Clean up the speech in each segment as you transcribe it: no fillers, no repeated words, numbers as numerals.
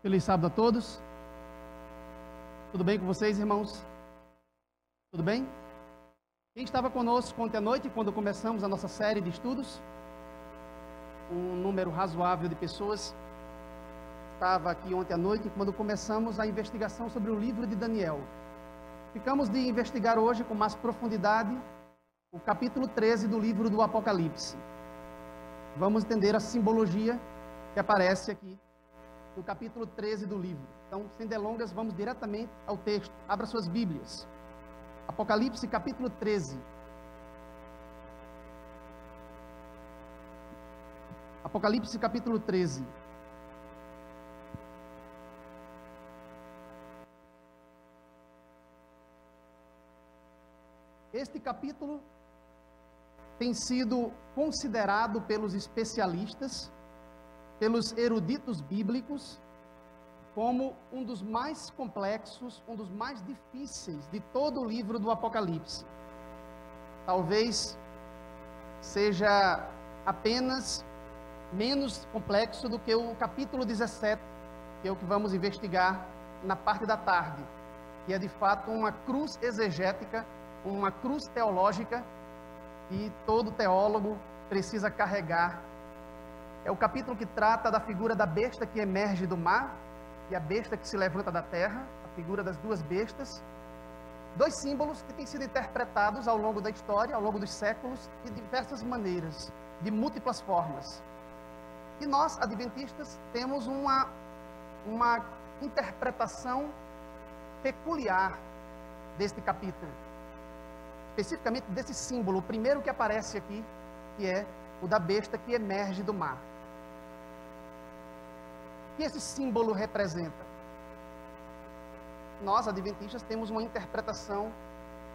Feliz sábado a todos. Tudo bem com vocês, irmãos? Tudo bem? Quem estava conosco ontem à noite, quando começamos a nossa série de estudos? Um número razoável de pessoas estava aqui ontem à noite, quando começamos a investigação sobre o livro de Daniel. Ficamos de investigar hoje com mais profundidade o capítulo 13 do livro do Apocalipse. Vamos entender a simbologia que aparece aqui no capítulo 13 do livro. Então, sem delongas, vamos diretamente ao texto. Abra suas Bíblias. Apocalipse, capítulo 13. Apocalipse, capítulo 13. Este capítulo tem sido considerado pelos especialistas, pelos eruditos bíblicos, como um dos mais complexos, um dos mais difíceis de todo o livro do Apocalipse. Talvez seja apenas menos complexo do que o capítulo 17, que é o que vamos investigar na parte da tarde, que é de fato uma cruz exegética, uma cruz teológica, que todo teólogo precisa carregar. É o capítulo que trata da figura da besta que emerge do mar e a besta que se levanta da terra, a figura das duas bestas. Dois símbolos que têm sido interpretados ao longo da história, ao longo dos séculos, de diversas maneiras, de múltiplas formas. E nós, adventistas, temos uma interpretação peculiar deste capítulo. Especificamente desse símbolo, o primeiro que aparece aqui, que é o da besta que emerge do mar. O que esse símbolo representa? Nós, adventistas, temos uma interpretação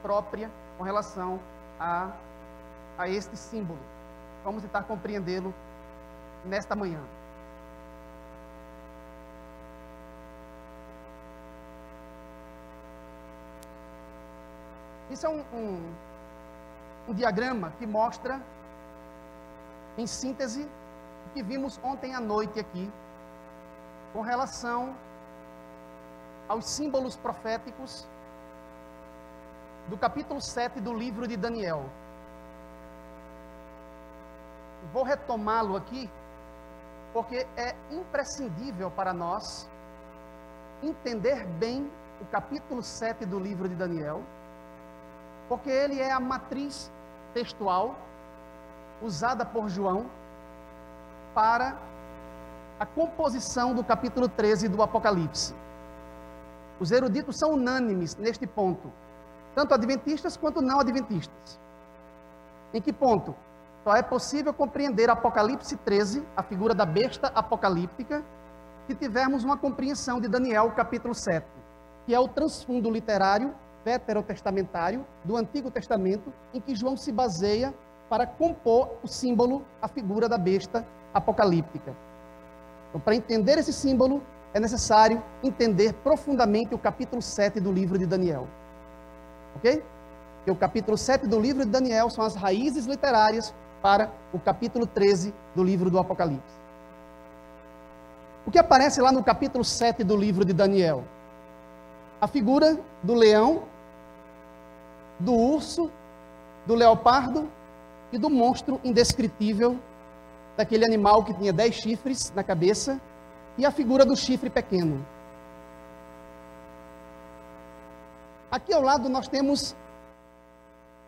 própria com relação a este símbolo. Vamos tentar compreendê-lo nesta manhã. Isso é um diagrama que mostra, em síntese, o que vimos ontem à noite aqui, com relação aos símbolos proféticos do capítulo 7 do livro de Daniel. Vou retomá-lo aqui, porque é imprescindível para nós entender bem o capítulo 7 do livro de Daniel, porque ele é a matriz textual usada por João para a composição do capítulo 13 do Apocalipse. Os eruditos são unânimes neste ponto, tanto adventistas quanto não adventistas. Em que ponto? Só é possível compreender Apocalipse 13, a figura da besta apocalíptica, se tivermos uma compreensão de Daniel, capítulo 7, que é o transfundo literário veterotestamentário do Antigo Testamento, em que João se baseia para compor o símbolo, a figura da besta apocalíptica. Então, para entender esse símbolo, é necessário entender profundamente o capítulo 7 do livro de Daniel. Ok? Porque o capítulo 7 do livro de Daniel são as raízes literárias para o capítulo 13 do livro do Apocalipse. O que aparece lá no capítulo 7 do livro de Daniel? A figura do leão, do urso, do leopardo e do monstro indescritível, daquele animal que tinha 10 chifres na cabeça, e a figura do chifre pequeno. Aqui ao lado nós temos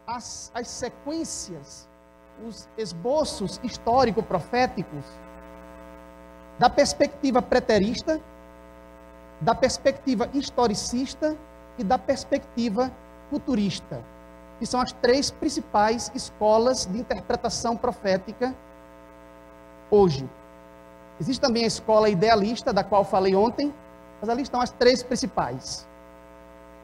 as sequências, os esboços histórico-proféticos da perspectiva preterista, da perspectiva historicista e da perspectiva futurista, que são as três principais escolas de interpretação profética hoje. Existe também a escola idealista, da qual falei ontem, mas ali estão as três principais.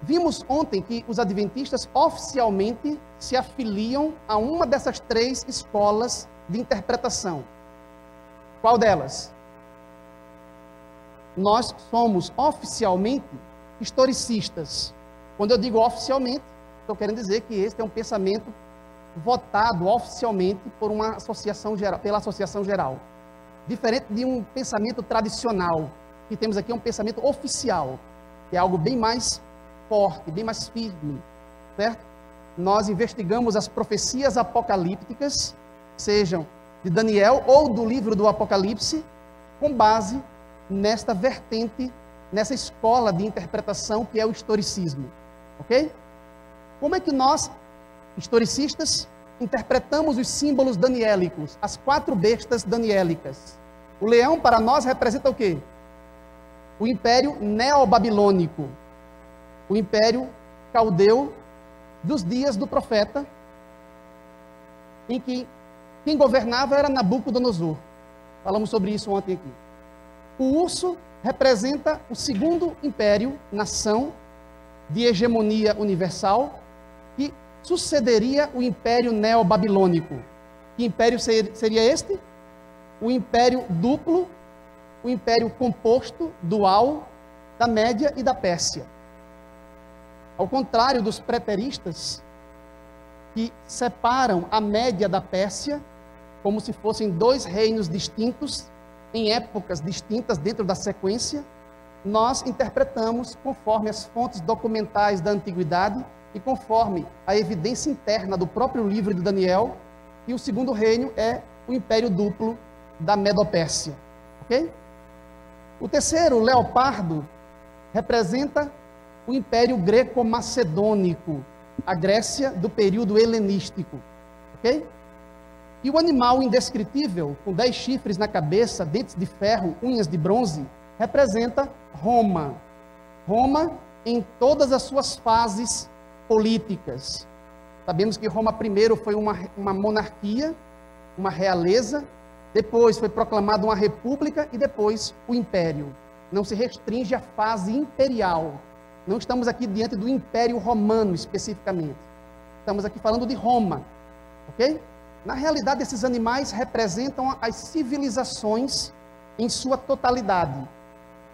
Vimos ontem que os adventistas oficialmente se afiliam a uma dessas três escolas de interpretação. Qual delas? Nós somos oficialmente historicistas. Quando eu digo oficialmente, estou querendo dizer que este é um pensamento votado oficialmente por uma associação geral, pela Associação Geral. Diferente de um pensamento tradicional, que temos aqui é um pensamento oficial, que é algo bem mais forte, bem mais firme, certo? Nós investigamos as profecias apocalípticas, sejam de Daniel ou do livro do Apocalipse, com base nesta vertente, nessa escola de interpretação que é o historicismo, ok? Como é que nós, historicistas, interpretamos os símbolos daniélicos, as 4 bestas daniélicas? O leão para nós representa o quê? O império neobabilônico, o império caldeu dos dias do profeta, em que quem governava era Nabucodonosor. Falamos sobre isso ontem aqui. O urso representa o segundo império, nação, de hegemonia universal, que sucederia o império neobabilônico. Que império seria este? O império duplo, o império composto, dual, da Média e da Pérsia. Ao contrário dos preteristas, que separam a Média da Pérsia como se fossem 2 reinos distintos, em épocas distintas dentro da sequência, nós interpretamos conforme as fontes documentais da antiguidade e conforme a evidência interna do próprio livro de Daniel, que o segundo reino é o império duplo da Medopérsia. Ok? O terceiro, o leopardo, representa o império greco-macedônico, a Grécia do período helenístico. Ok? E o animal indescritível, com 10 chifres na cabeça, dentes de ferro, unhas de bronze, representa Roma. Roma em todas as suas fases políticas. Sabemos que Roma primeiro foi uma monarquia, uma realeza, depois foi proclamada uma república e depois o império. Não se restringe à fase imperial. Não estamos aqui diante do Império Romano especificamente. Estamos aqui falando de Roma, ok? Na realidade, esses animais representam as civilizações em sua totalidade.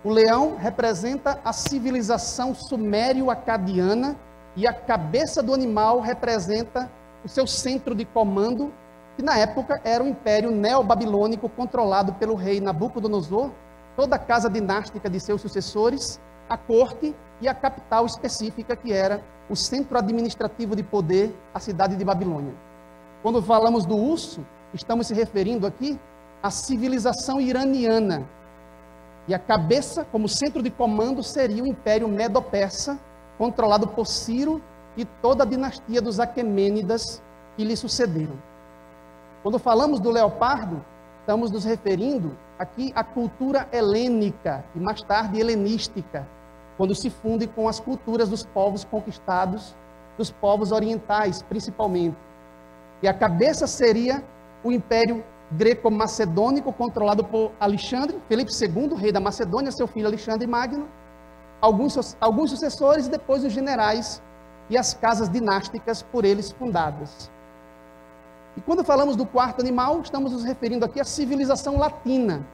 O leão representa a civilização sumério-acadiana e a cabeça do animal representa o seu centro de comando, que na época era o Império Neobabilônico controlado pelo rei Nabucodonosor, toda a casa dinástica de seus sucessores, a corte e a capital específica, que era o centro administrativo de poder, a cidade de Babilônia. Quando falamos do urso, estamos se referindo aqui à civilização iraniana. E a cabeça, como centro de comando, seria o Império Medo-Persa, controlado por Ciro e toda a dinastia dos Aquemênidas que lhe sucederam. Quando falamos do leopardo, estamos nos referindo aqui à cultura helênica e mais tarde helenística, quando se funde com as culturas dos povos conquistados, dos povos orientais principalmente. E a cabeça seria o Império Greco-Macedônico, controlado por Alexandre, Filipe II, rei da Macedônia, seu filho Alexandre Magno, alguns sucessores e depois os generais e as casas dinásticas por eles fundadas. E quando falamos do quarto animal, estamos nos referindo aqui à civilização latina.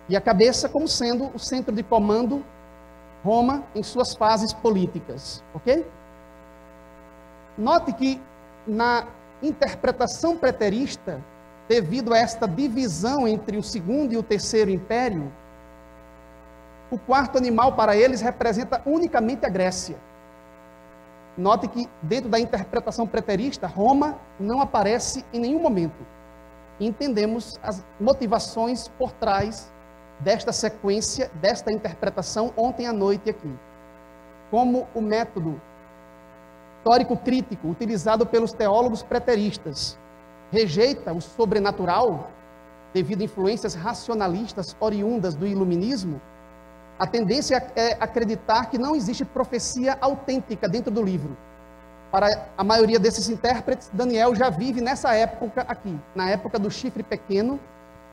E a cabeça como sendo o centro de comando, Roma, em suas fases políticas. Ok? Note que na interpretação preterista, devido a esta divisão entre o segundo e o terceiro império, o quarto animal para eles representa unicamente a Grécia. Note que dentro da interpretação preterista, Roma não aparece em nenhum momento. Entendemos as motivações por trás desta sequência, desta interpretação ontem à noite aqui. Como o método histórico-crítico utilizado pelos teólogos preteristas rejeita o sobrenatural devido a influências racionalistas oriundas do iluminismo, a tendência é acreditar que não existe profecia autêntica dentro do livro. Para a maioria desses intérpretes, Daniel já vive nessa época aqui, na época do chifre pequeno,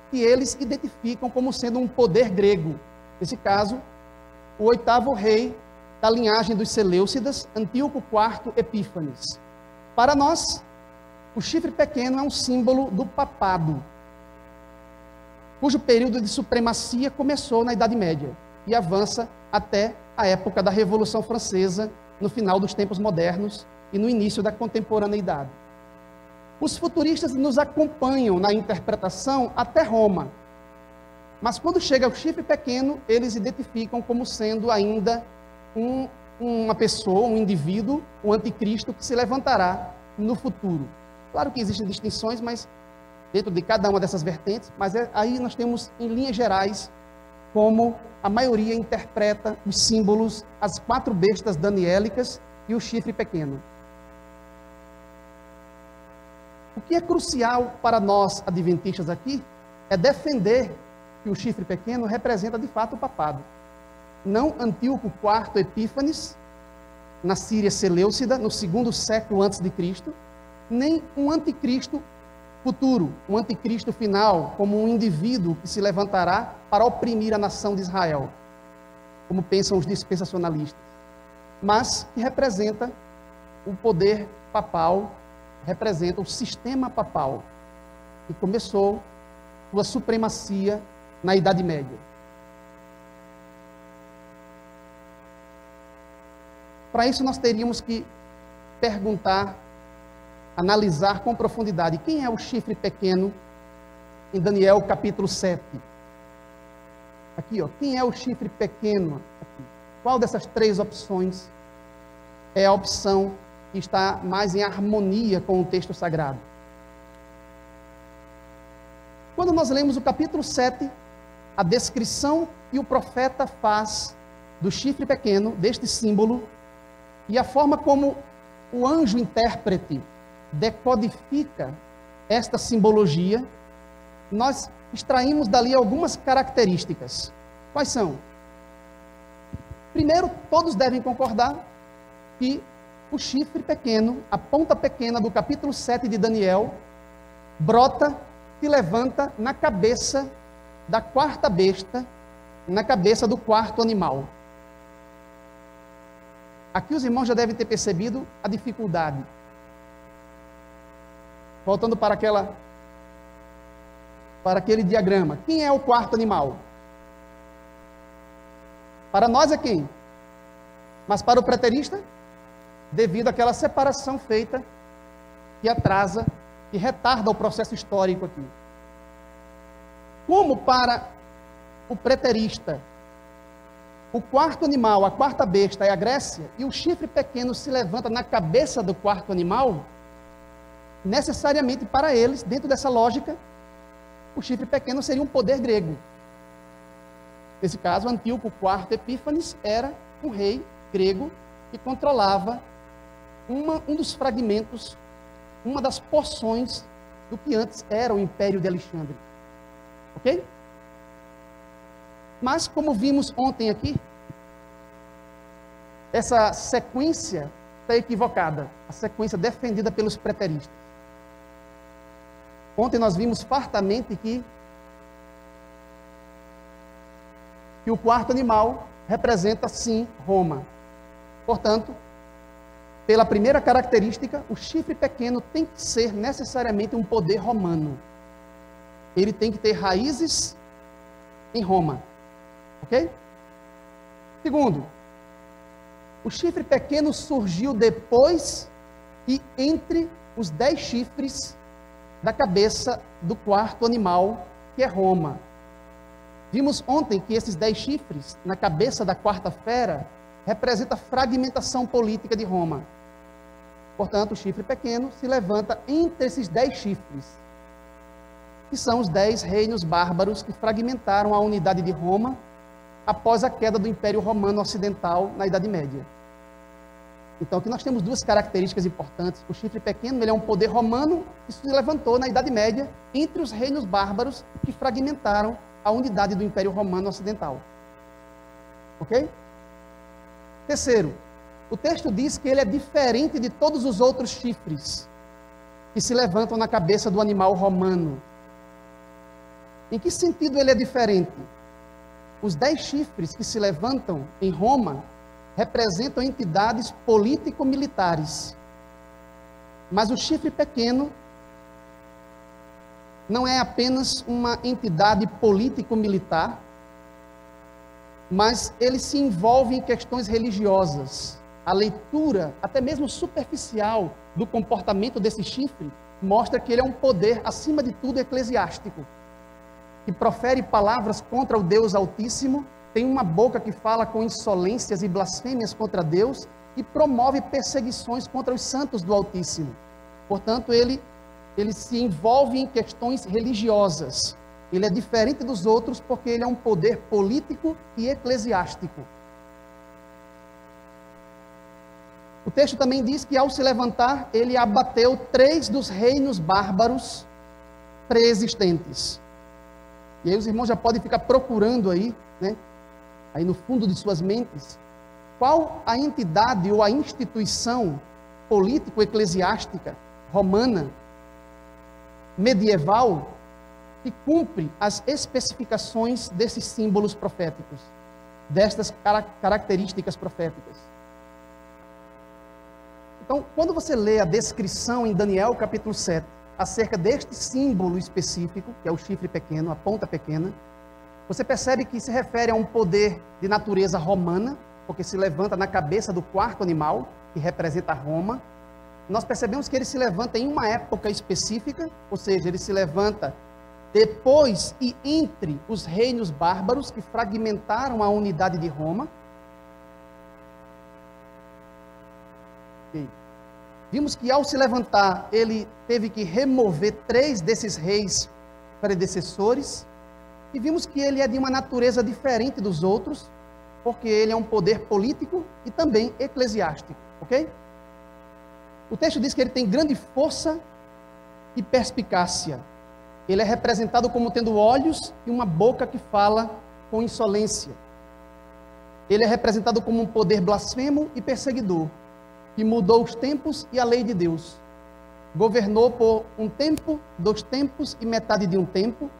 que eles identificam como sendo um poder grego. Nesse caso, o 8º rei da linhagem dos Seleucidas, Antíoco IV Epífanes. Para nós, o chifre pequeno é um símbolo do papado, cujo período de supremacia começou na Idade Média e avança até a época da Revolução Francesa, no final dos tempos modernos e no início da contemporaneidade. Os futuristas nos acompanham na interpretação até Roma. Mas quando chega o chifre pequeno, eles identificam como sendo ainda uma pessoa, um indivíduo, o anticristo que se levantará no futuro. Claro que existem distinções, mas dentro de cada uma dessas vertentes, mas aí nós temos, em linhas gerais, como a maioria interpreta os símbolos, as 4 bestas daniélicas e o chifre pequeno. O que é crucial para nós adventistas aqui é defender que o chifre pequeno representa de fato o papado. Não Antíoco IV Epífanes, na Síria Seleucida, no 2º século antes de Cristo, nem um anticristo futuro, um anticristo final, como um indivíduo que se levantará para oprimir a nação de Israel, como pensam os dispensacionalistas, mas que representa o poder papal, representa o sistema papal, que começou sua supremacia na Idade Média. Para isso nós teríamos que perguntar, analisar com profundidade quem é o chifre pequeno em Daniel capítulo 7. Aqui, ó, quem é o chifre pequeno? Aqui. Qual dessas 3 opções é a opção que está mais em harmonia com o texto sagrado? Quando nós lemos o capítulo 7, a descrição que o profeta faz do chifre pequeno, deste símbolo, e a forma como o anjo intérprete decodifica esta simbologia, nós extraímos dali algumas características. Quais são? Primeiro, todos devem concordar que o chifre pequeno, a ponta pequena do capítulo 7 de Daniel, brota e levanta na cabeça da 4ª besta, na cabeça do 4º animal. Aqui os irmãos já devem ter percebido a dificuldade. Voltando para aquele diagrama. Quem é o 4º animal? Para nós é quem? Mas para o preterista, devido àquela separação feita que atrasa, que retarda o processo histórico aqui. Como para o preterista, o 4º animal, a 4ª besta é a Grécia, e o chifre pequeno se levanta na cabeça do 4º animal, necessariamente para eles, dentro dessa lógica, o chifre pequeno seria um poder grego. Nesse caso, Antíoco IV Epífanes era um rei grego que controlava um dos fragmentos, uma das porções do que antes era o Império de Alexandre. Ok? Mas, como vimos ontem aqui, essa sequência está equivocada, a sequência defendida pelos preteristas. Ontem nós vimos fartamente que o 4º animal representa, sim, Roma. Portanto, pela primeira característica, o chifre pequeno tem que ser necessariamente um poder romano. Ele tem que ter raízes em Roma. Ok? Segundo, o chifre pequeno surgiu depois e entre os 10 chifres da cabeça do 4º animal, que é Roma. Vimos ontem que esses 10 chifres na cabeça da 4ª fera representa a fragmentação política de Roma. Portanto, o chifre pequeno se levanta entre esses 10 chifres, que são os 10 reinos bárbaros que fragmentaram a unidade de Roma após a queda do Império Romano Ocidental na Idade Média. Então, aqui nós temos 2 características importantes. O chifre pequeno, ele é um poder romano que se levantou na Idade Média entre os reinos bárbaros que fragmentaram a unidade do Império Romano Ocidental. Ok? Terceiro, o texto diz que ele é diferente de todos os outros chifres que se levantam na cabeça do animal romano. Em que sentido ele é diferente? Os 10 chifres que se levantam em Roma representam entidades político-militares. Mas o chifre pequeno não é apenas uma entidade político-militar, mas ele se envolve em questões religiosas. A leitura, até mesmo superficial, do comportamento desse chifre mostra que ele é um poder, acima de tudo, eclesiástico. que profere palavras contra o Deus Altíssimo, tem uma boca que fala com insolências e blasfêmias contra Deus e promove perseguições contra os santos do Altíssimo. Portanto, ele se envolve em questões religiosas. Ele é diferente dos outros porque ele é um poder político e eclesiástico. O texto também diz que, ao se levantar, ele abateu 3 dos reinos bárbaros pré-existentes. E aí os irmãos já podem ficar procurando aí, né, aí no fundo de suas mentes, qual a entidade ou a instituição político-eclesiástica romana, medieval, que cumpre as especificações desses símbolos proféticos, destas características proféticas. Então, quando você lê a descrição em Daniel capítulo 7, acerca deste símbolo específico, que é o chifre pequeno, a ponta pequena, você percebe que se refere a um poder de natureza romana, porque se levanta na cabeça do 4º animal, que representa Roma. Nós percebemos que ele se levanta em uma época específica, ou seja, ele se levanta depois e entre os reinos bárbaros que fragmentaram a unidade de Roma. Okay. Vimos que ao se levantar, ele teve que remover 3 desses reis predecessores, e vimos que ele é de uma natureza diferente dos outros, porque ele é um poder político e também eclesiástico, ok? O texto diz que ele tem grande força e perspicácia. Ele é representado como tendo olhos e uma boca que fala com insolência. Ele é representado como um poder blasfemo e perseguidor, que mudou os tempos e a lei de Deus. Governou por um tempo, 2 tempos e metade de um tempo,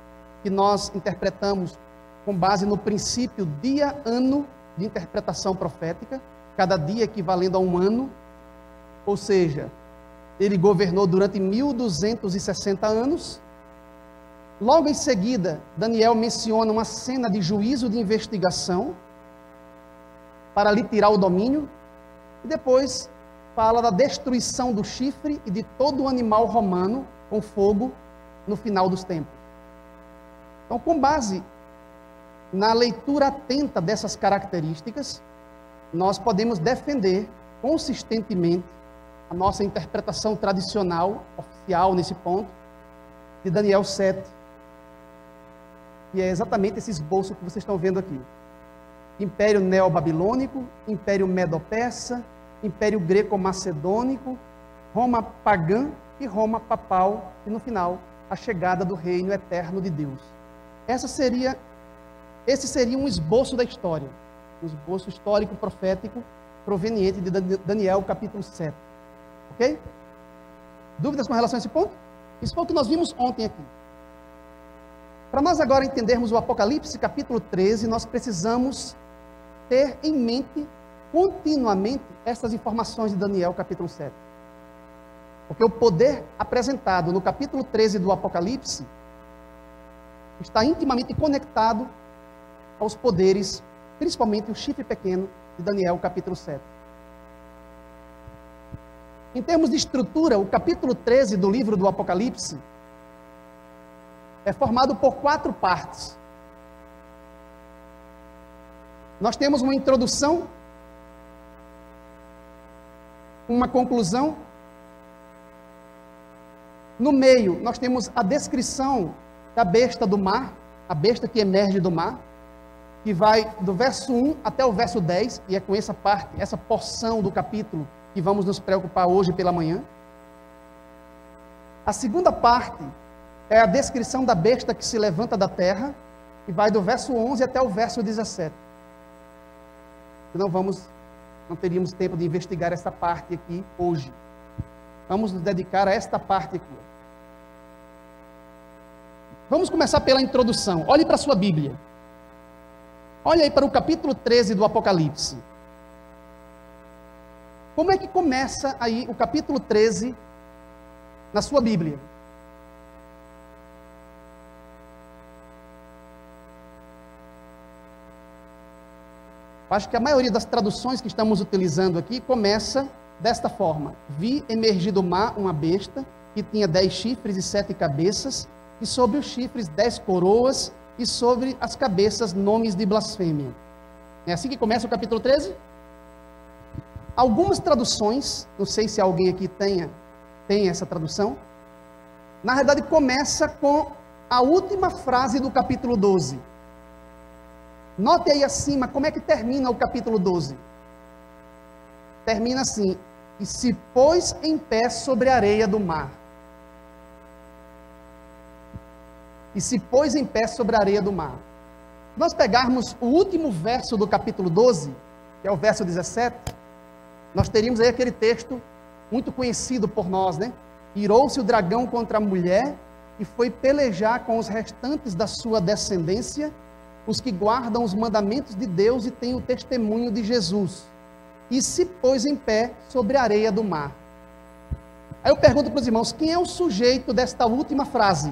que nós interpretamos com base no princípio dia-ano de interpretação profética, cada dia equivalendo a um ano, ou seja, ele governou durante 1260 anos. Logo em seguida, Daniel menciona uma cena de juízo de investigação para lhe tirar o domínio, e depois fala da destruição do chifre e de todo o animal romano com fogo no final dos tempos. Então, com base na leitura atenta dessas características, nós podemos defender consistentemente a nossa interpretação tradicional, oficial nesse ponto, de Daniel 7, que é exatamente esse esboço que vocês estão vendo aqui. Império Neobabilônico, Império Medo-Persa, Império Greco-Macedônico, Roma pagã e Roma papal, e no final, a chegada do reino eterno de Deus. Esse seria um esboço da história, um esboço histórico profético proveniente de Daniel capítulo 7. Ok? Dúvidas com relação a esse ponto? Isso foi o que nós vimos ontem aqui. Para nós agora entendermos o Apocalipse capítulo 13, nós precisamos ter em mente continuamente essas informações de Daniel capítulo 7. Porque o poder apresentado no capítulo 13 do Apocalipse está intimamente conectado aos poderes, principalmente o chifre pequeno de Daniel capítulo 7. Em termos de estrutura, o capítulo 13 do livro do Apocalipse é formado por 4 partes. Nós temos uma introdução, uma conclusão. No meio, nós temos a descrição da besta do mar, a besta que emerge do mar, que vai do verso 1 até o verso 10, e é com essa parte, essa porção do capítulo que vamos nos preocupar hoje pela manhã. A segunda parte é a descrição da besta que se levanta da terra, que vai do verso 11 até o verso 17. Não teríamos tempo de investigar essa parte aqui hoje. Vamos nos dedicar a esta parte aqui. Vamos começar pela introdução. Olhe para a sua Bíblia. Olhe aí para o capítulo 13 do Apocalipse. Como é que começa aí o capítulo 13 na sua Bíblia? Acho que a maioria das traduções que estamos utilizando aqui começa desta forma: vi emergir do mar uma besta que tinha 10 chifres e 7 cabeças, e sobre os chifres 10 coroas, e sobre as cabeças nomes de blasfêmia. É assim que começa o capítulo 13? Algumas traduções, não sei se alguém aqui tem essa tradução, na realidade começa com a última frase do capítulo 12. Note aí acima como é que termina o capítulo 12. Termina assim: e se pôs em pé sobre a areia do mar. E se pôs em pé sobre a areia do mar. Se nós pegarmos o último verso do capítulo 12, que é o verso 17, nós teríamos aí aquele texto muito conhecido por nós, né? Irou-se o dragão contra a mulher e foi pelejar com os restantes da sua descendência, os que guardam os mandamentos de Deus e têm o testemunho de Jesus. E se pôs em pé sobre a areia do mar. Aí eu pergunto para os irmãos, quem é o sujeito desta última frase?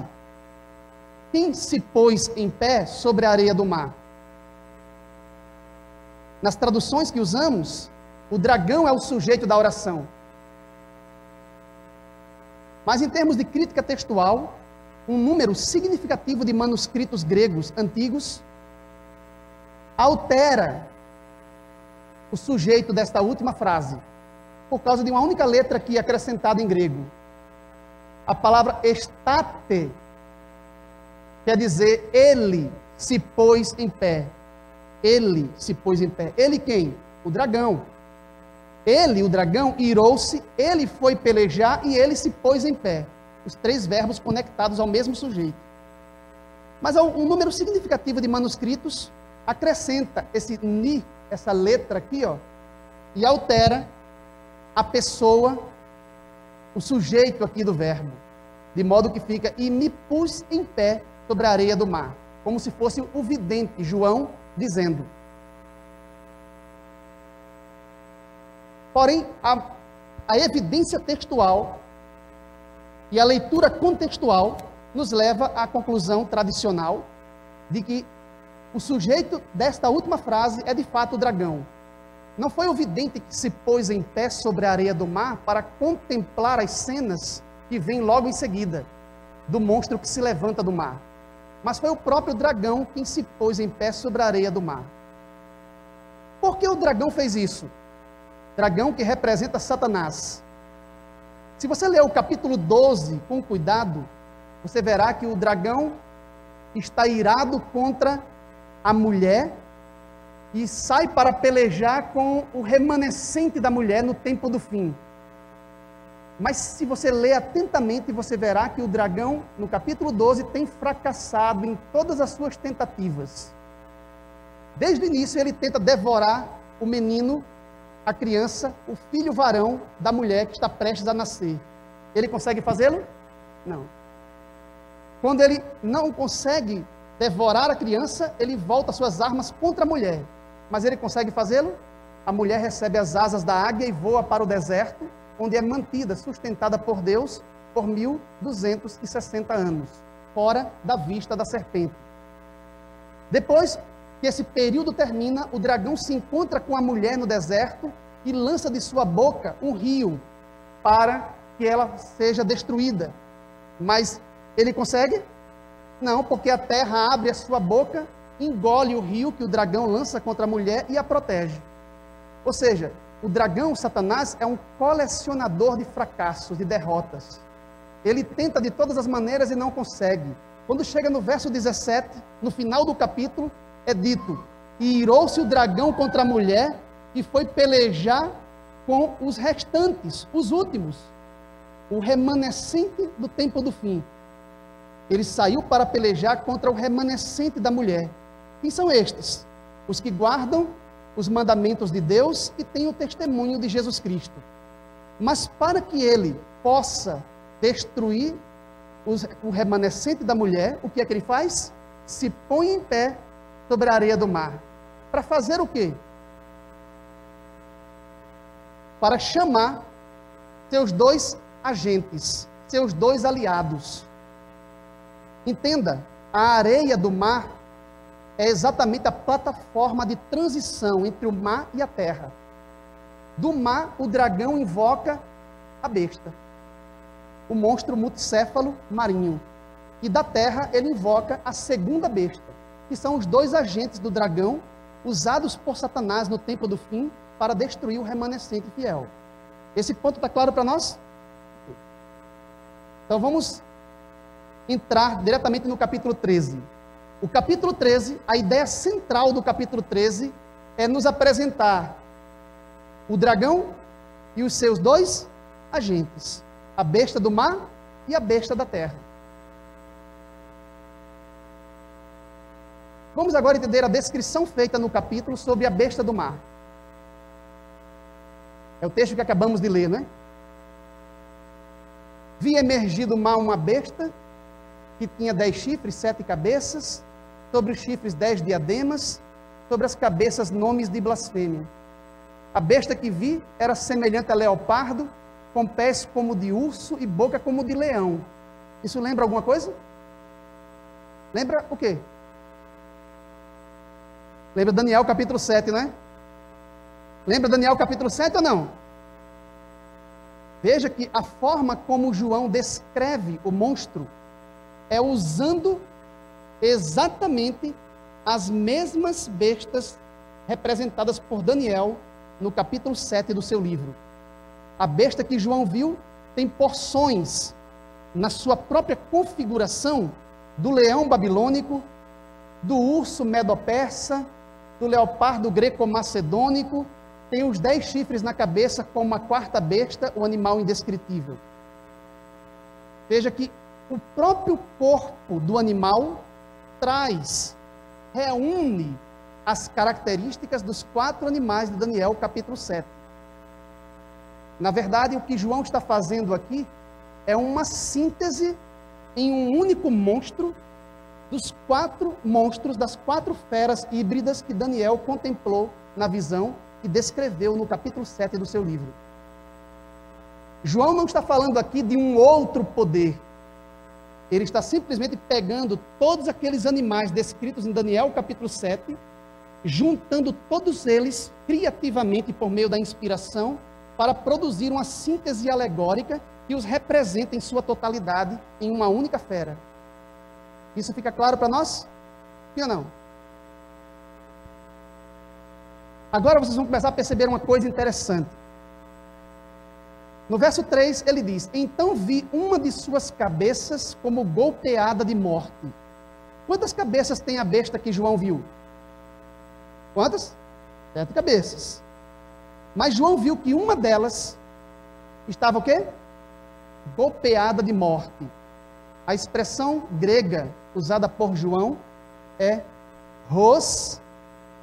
Quem se pôs em pé sobre a areia do mar? Nas traduções que usamos, o dragão é o sujeito da oração. Mas em termos de crítica textual, um número significativo de manuscritos gregos antigos altera o sujeito desta última frase, por causa de uma única letra aqui acrescentada em grego. A palavra estate quer dizer ele se pôs em pé. Ele se pôs em pé. Ele quem? O dragão. Ele, o dragão, irou-se, ele foi pelejar e ele se pôs em pé. Os três verbos conectados ao mesmo sujeito. Mas um número significativo de manuscritos acrescenta esse ni, essa letra aqui, ó, e altera a pessoa, o sujeito aqui do verbo, de modo que fica, e me pus em pé sobre a areia do mar, como se fosse o vidente, João, dizendo. Porém, a evidência textual e a leitura contextual nos leva à conclusão tradicional de que o sujeito desta última frase é de fato o dragão. Não foi o vidente que se pôs em pé sobre a areia do mar para contemplar as cenas que vêm logo em seguida, do monstro que se levanta do mar. Mas foi o próprio dragão quem se pôs em pé sobre a areia do mar. Por que o dragão fez isso? Dragão que representa Satanás. Se você ler o capítulo 12 com cuidado, você verá que o dragão está irado contra a mulher e sai para pelejar com o remanescente da mulher no tempo do fim. Mas se você ler atentamente, você verá que o dragão, no capítulo 12, tem fracassado em todas as suas tentativas. Desde o início ele tenta devorar o menino, a criança, o filho varão da mulher que está prestes a nascer. Ele consegue fazê-lo? Não. Quando ele não consegue devorar a criança, ele volta suas armas contra a mulher. Mas ele consegue fazê-lo? A mulher recebe as asas da águia e voa para o deserto, onde é mantida, sustentada por Deus, por 1260 anos, fora da vista da serpente. Depois que esse período termina, o dragão se encontra com a mulher no deserto e lança de sua boca um rio para que ela seja destruída. Mas ele consegue? Não, porque a terra abre a sua boca, engole o rio que o dragão lança contra a mulher e a protege. Ou seja, o dragão, Satanás, é um colecionador de fracassos, de derrotas. Ele tenta de todas as maneiras e não consegue. Quando chega no verso 17, no final do capítulo, é dito: e irou-se o dragão contra a mulher e foi pelejar com os restantes, os últimos, o remanescente do tempo do fim. Ele saiu para pelejar contra o remanescente da mulher. Quem são estes? Os que guardam os mandamentos de Deus e têm o testemunho de Jesus Cristo. Mas para que ele possa destruir o remanescente da mulher, o que é que ele faz? Se põe em pé sobre a areia do mar. Para fazer o quê? Para chamar seus dois agentes, seus dois aliados. Entenda, a areia do mar é exatamente a plataforma de transição entre o mar e a terra. Do mar, o dragão invoca a besta, o monstro multicéfalo marinho. E da terra ele invoca a segunda besta, que são os dois agentes do dragão usados por Satanás no tempo do fim para destruir o remanescente fiel. Esse ponto está claro para nós? Então vamos entrar diretamente no capítulo 13. O capítulo 13, a ideia central do capítulo 13 é nos apresentar o dragão e os seus dois agentes, a besta do mar e a besta da terra. Vamos agora entender a descrição feita no capítulo sobre a besta do mar. É o texto que acabamos de ler, não é? Vi emergir do mar uma besta que tinha 10 chifres, 7 cabeças, sobre os chifres 10 diademas, sobre as cabeças nomes de blasfêmia. A besta que vi era semelhante a leopardo, com pés como de urso e boca como de leão. Isso lembra alguma coisa? Lembra o quê? Lembra Daniel capítulo 7, não é? Lembra Daniel capítulo 7 ou não? Veja que a forma como João descreve o monstro é usando exatamente as mesmas bestas representadas por Daniel no capítulo 7 do seu livro. A besta que João viu tem porções na sua própria configuração do leão babilônico, do urso medo-persa, do leopardo greco-macedônico, tem os 10 chifres na cabeça como a quarta besta, o animal indescritível. Veja que o próprio corpo do animal reúne as características dos 4 animais de Daniel, capítulo 7. Na verdade, o que João está fazendo aqui é uma síntese em um único monstro dos 4 monstros, das 4 feras híbridas que Daniel contemplou na visão e descreveu no capítulo 7 do seu livro. João não está falando aqui de um outro poder. Ele está simplesmente pegando todos aqueles animais descritos em Daniel capítulo 7, juntando todos eles criativamente por meio da inspiração para produzir uma síntese alegórica que os representa em sua totalidade em uma única fera. Isso fica claro para nós? Sim ou não? Agora vocês vão começar a perceber uma coisa interessante. No verso 3 ele diz: então vi uma de suas cabeças como golpeada de morte. Quantas cabeças tem a besta que João viu? Quantas? 7 cabeças. Mas João viu que uma delas estava o quê? Golpeada de morte. A expressão grega usada por João é hos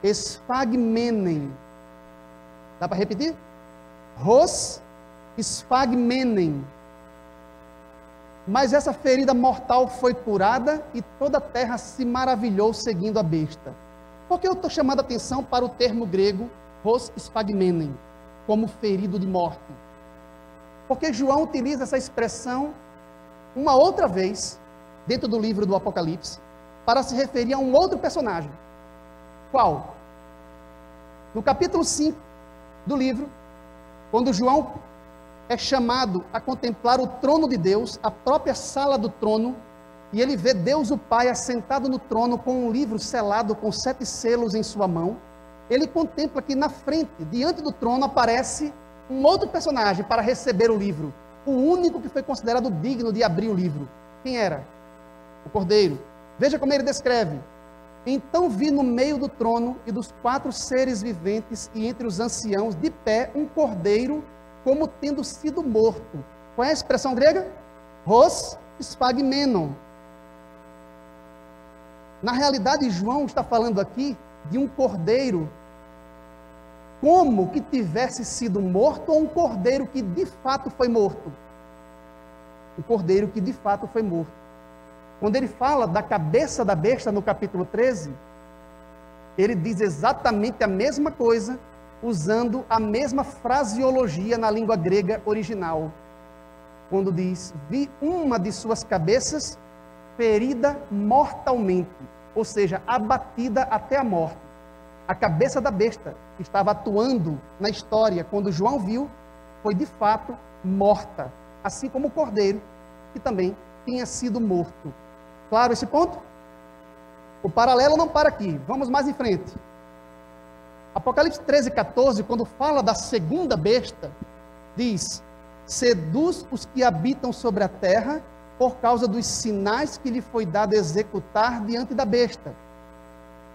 esphagmenen. Dá para repetir? Hos esphagmenen. Mas essa ferida mortal foi curada e toda a terra se maravilhou seguindo a besta. Por que eu estou chamando a atenção para o termo grego hos esphagmenen, como ferido de morte? Porque João utiliza essa expressão uma outra vez dentro do livro do Apocalipse para se referir a um outro personagem. Qual? No capítulo 5 do livro, quando João é chamado a contemplar o trono de Deus, a própria sala do trono, e ele vê Deus o Pai assentado no trono com um livro selado com 7 selos em sua mão, ele contempla que na frente, diante do trono, aparece um outro personagem para receber o livro, o único que foi considerado digno de abrir o livro. Quem era? O Cordeiro. Veja como ele descreve: então vi no meio do trono e dos 4 seres viventes e entre os anciãos de pé um cordeiro como tendo sido morto. Qual é a expressão grega? Hos esphagmenon. Na realidade, João está falando aqui de um cordeiro como que tivesse sido morto, ou um cordeiro que de fato foi morto. Um cordeiro que de fato foi morto. Quando ele fala da cabeça da besta no capítulo 13, ele diz exatamente a mesma coisa, usando a mesma fraseologia na língua grega original. Quando diz: vi uma de suas cabeças ferida mortalmente, ou seja, abatida até a morte. A cabeça da besta que estava atuando na história, quando João viu, foi de fato morta, assim como o cordeiro, que também tinha sido morto. Claro esse ponto? O paralelo não para aqui. Vamos mais em frente. Apocalipse 13, 14, quando fala da segunda besta, diz: seduz os que habitam sobre a terra por causa dos sinais que lhe foi dado executar diante da besta,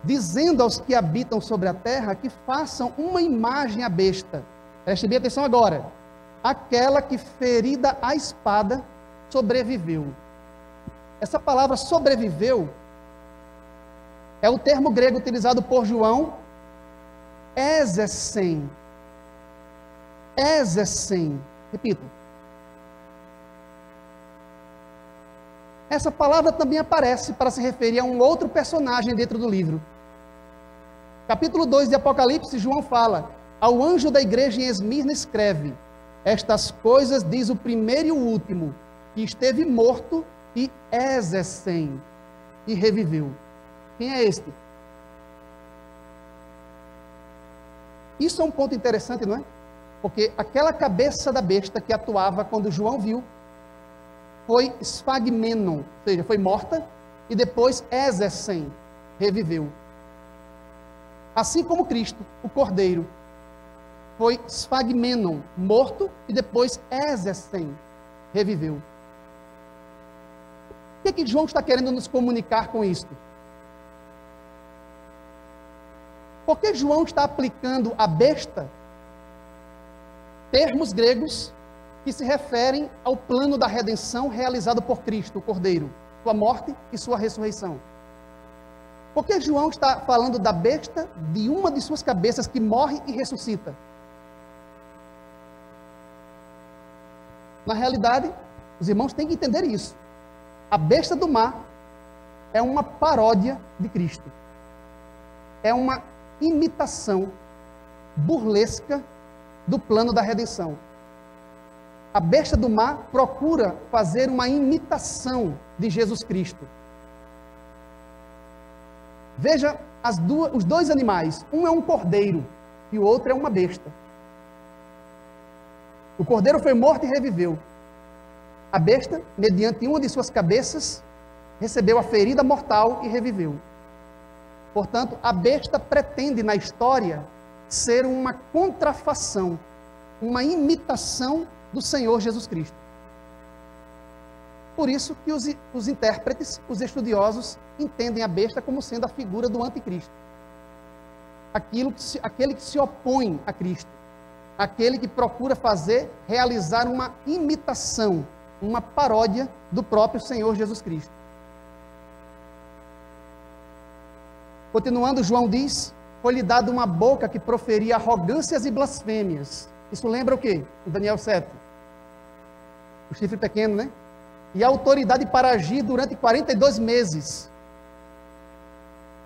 dizendo aos que habitam sobre a terra que façam uma imagem à besta. Preste bem atenção agora. Aquela que, ferida a espada, sobreviveu. Essa palavra sobreviveu é o termo grego utilizado por João, ézesen. Ézesen. Repito. Essa palavra também aparece para se referir a um outro personagem dentro do livro. Capítulo 2 de Apocalipse, João fala: ao anjo da igreja em Esmirna escreve: estas coisas diz o primeiro e o último, que esteve morto e ézesen, e reviveu. Quem é este? Isso é um ponto interessante, não é? Porque aquela cabeça da besta que atuava quando João viu foi esfagmenon, ou seja, foi morta, e depois ézesen, reviveu. Assim como Cristo, o Cordeiro, foi esfagmenon, morto, e depois ézesen, reviveu. O que João está querendo nos comunicar com isto? Por que João está aplicando à besta termos gregos que se referem ao plano da redenção realizado por Cristo, o Cordeiro, sua morte e sua ressurreição? Por que João está falando da besta, de uma de suas cabeças que morre e ressuscita? Na realidade, os irmãos têm que entender isso. A besta do mar é uma paródia de Cristo. É uma imitação burlesca do plano da redenção. A besta do mar procura fazer uma imitação de Jesus Cristo. Veja os dois animais. Um é um cordeiro e o outro é uma besta. O cordeiro foi morto e reviveu. A besta, mediante uma de suas cabeças, recebeu a ferida mortal e reviveu. Portanto, a besta pretende na história ser uma contrafação, uma imitação do Senhor Jesus Cristo. Por isso que os intérpretes, os estudiosos, entendem a besta como sendo a figura do anticristo. Aquele que se opõe a Cristo. Aquele que procura realizar uma imitação, uma paródia do próprio Senhor Jesus Cristo. Continuando, João diz: foi-lhe dada uma boca que proferia arrogâncias e blasfêmias. Isso lembra o quê? Em Daniel 7. O chifre pequeno, né? E a autoridade para agir durante 42 meses.